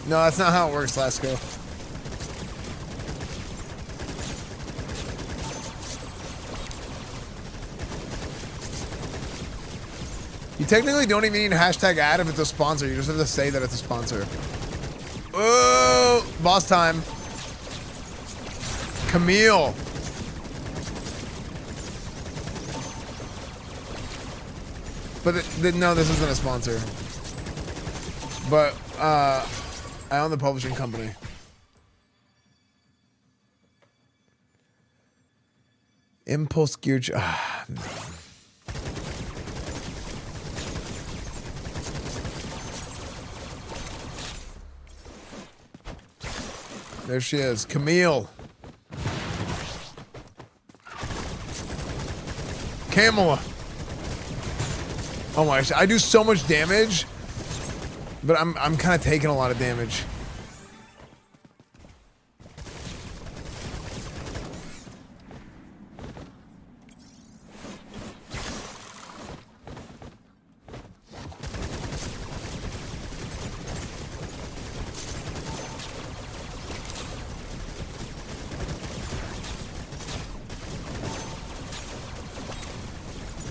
No, that's not how it works, Lasco. You technically don't even need a hashtag ad if it's a sponsor. You just have to say that it's a sponsor. Oh, boss time. Camille. But no, this isn't a sponsor. But I own the publishing company. Impulse gear. There she is, Camille. Kamala. Oh my gosh, I do so much damage, but I'm kind of taking a lot of damage.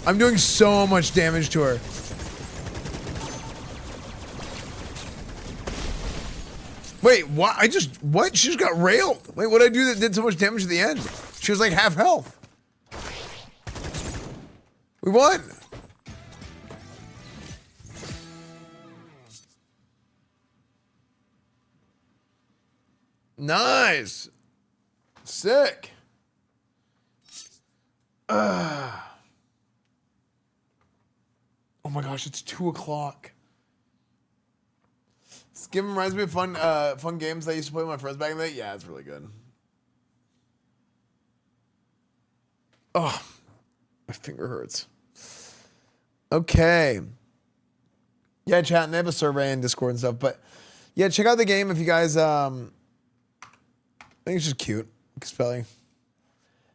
I'm doing so much damage to her. Wait, what? What? She just got railed. Wait, what did I do that did so much damage at the end? She was like half health. We won. Nice. Sick. Oh my gosh, it's 2 o'clock. This game reminds me of fun games that I used to play with my friends back in the day. Yeah, it's really good. Oh, my finger hurts. Okay. Yeah, chat, and they have a survey and Discord and stuff, but yeah, check out the game if you guys, I think it's just cute. Spelling.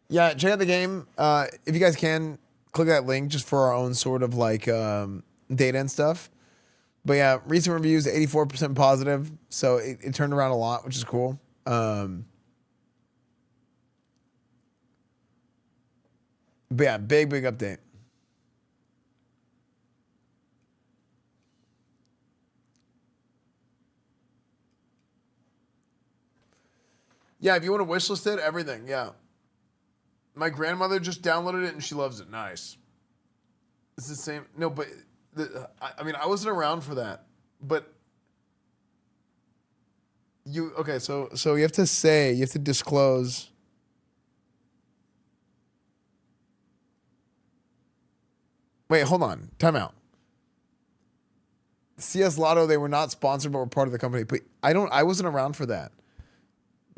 Yeah, check out the game. If you guys can, click that link just for our own sort of like data and stuff. But yeah, recent reviews, 84% positive. So it turned around a lot, which is cool. But yeah, big update. Yeah, if you want to wishlist it, everything, yeah. My grandmother just downloaded it and she loves it. Nice. It's the same. No, but I mean, I wasn't around for that. But okay, so you have to disclose. Wait, hold on. Time out. CS Lotto, they were not sponsored, but were part of the company. But I wasn't around for that.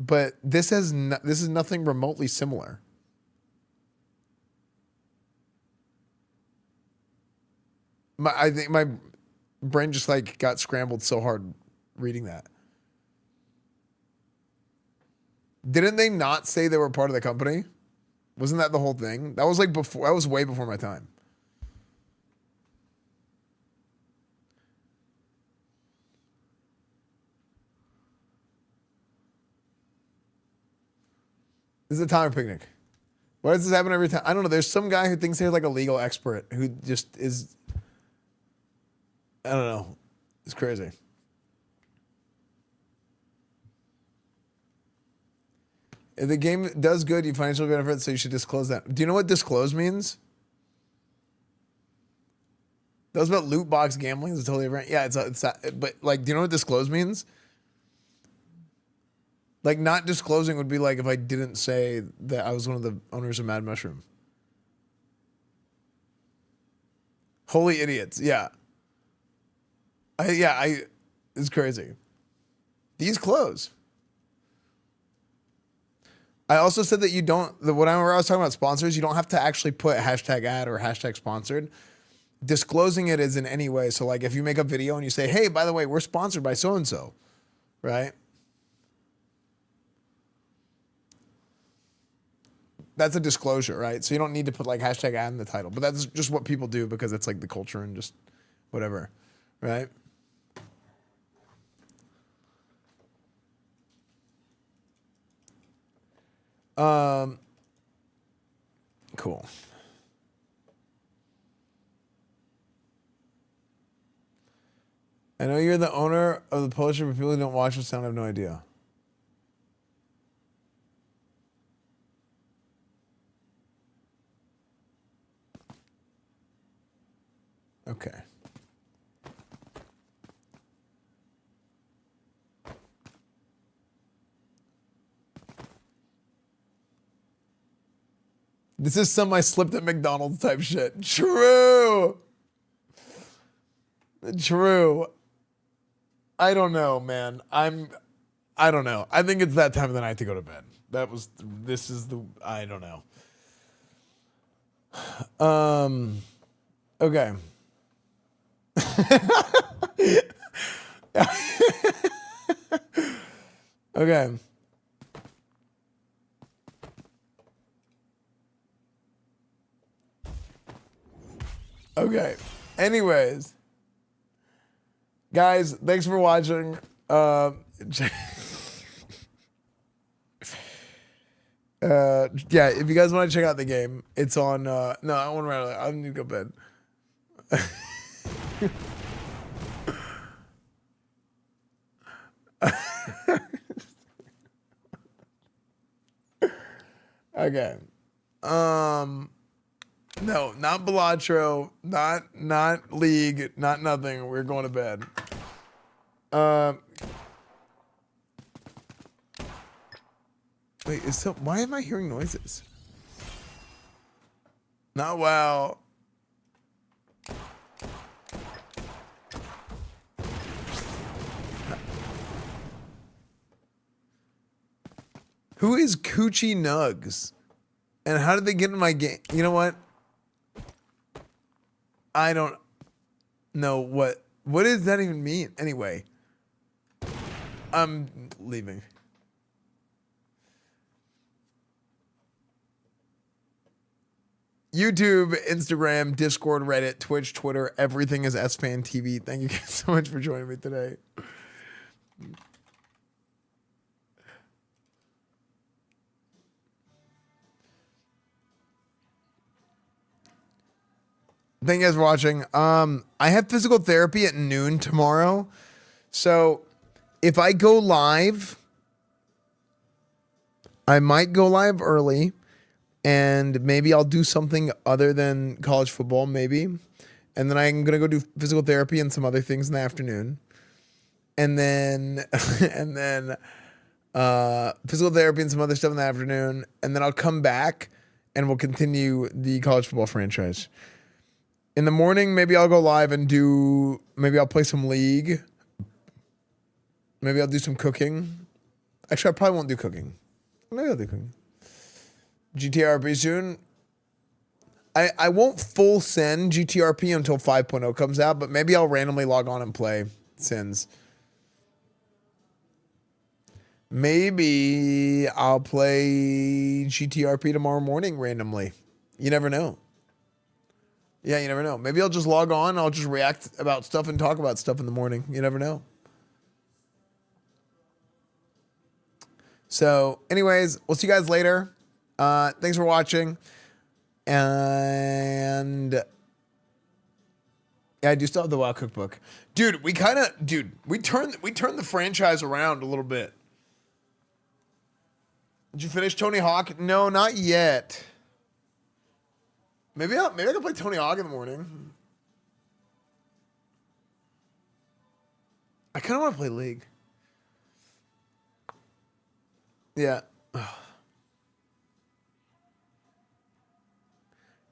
But this is nothing remotely similar. I think my brain just like got scrambled so hard reading that. Didn't they not say they were part of the company? Wasn't that the whole thing? That was like before. That was way before my time. This is a timer picnic. Why does this happen every time? I don't know. There's some guy who thinks they're like a legal expert who just is. I don't know. It's crazy. If the game does good, you financially benefit, so you should disclose that. Do you know what disclose means? That was about loot box gambling. It's totally different. Yeah, it's but like, do you know what disclose means? Like, not disclosing would be like if I didn't say that I was one of the owners of Mad Mushroom. Holy idiots. Yeah. It's crazy. These close. I also said that you don't, where I was talking about sponsors, you don't have to actually put hashtag ad or hashtag sponsored. Disclosing it is in any way. So like if you make a video and you say, hey, by the way, we're sponsored by so-and-so, right? That's a disclosure, right? So you don't need to put like hashtag ad in the title, but that's just what people do because it's like the culture and just whatever, right? Cool. I know you're the owner of the publisher, but people who don't watch the sound have no idea. Okay. This is some I slipped at McDonald's type shit. True. True. I don't know, man. I don't know. I think it's that time of the night to go to bed. I don't know. Okay. Okay. Okay. Anyways. Guys, thanks for watching. Yeah, if you guys want to check out the game, it's on no, I want to I need to go to bed. Okay. No, not Balatro, not League, not nothing. We're going to bed. Wait, why am I hearing noises? Not well. Who is Coochie Nugs? And how did they get in my game? You know what? I don't know what does that even mean? Anyway, I'm leaving. YouTube, Instagram, Discord, Reddit, Twitch, Twitter, everything is EsfandTV. Thank you guys so much for joining me today. Thank you guys for watching. I have physical therapy at noon tomorrow. So if I go live, I might go live early. And maybe I'll do something other than college football, maybe. And then I'm going to go do physical therapy and some other things in the afternoon. And then, physical therapy and some other stuff in the afternoon. And then I'll come back and we'll continue the college football franchise. In the morning, maybe I'll go live and maybe I'll play some League. Maybe I'll do some cooking. Actually, I probably won't do cooking. Maybe I'll do cooking. GTRP soon. I won't full send GTRP until 5.0 comes out, but maybe I'll randomly log on and play Sins. Maybe I'll play GTRP tomorrow morning randomly. You never know. Yeah, you never know. Maybe I'll just log on, I'll just react about stuff and talk about stuff in the morning. You never know. So, anyways, we'll see you guys later. Thanks for watching. And yeah, I do still have the WoW cookbook. Dude, we turned the franchise around a little bit. Did you finish Tony Hawk? No, not yet. Maybe I can play Tony Hawk in the morning. I kind of want to play League. Yeah.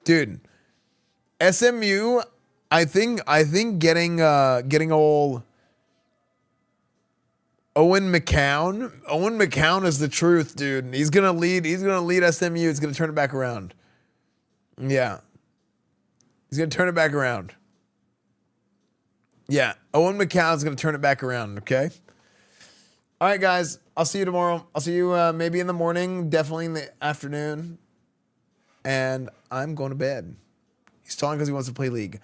Dude, SMU, I think getting old Owen McCown is the truth, dude. He's gonna lead SMU. He's gonna turn it back around. Yeah. He's gonna turn it back around. Yeah. Owen McCown's gonna turn it back around, okay? All right, guys. I'll see you tomorrow. I'll see you maybe in the morning, definitely in the afternoon. And I'm going to bed. He's talking because he wants to play League.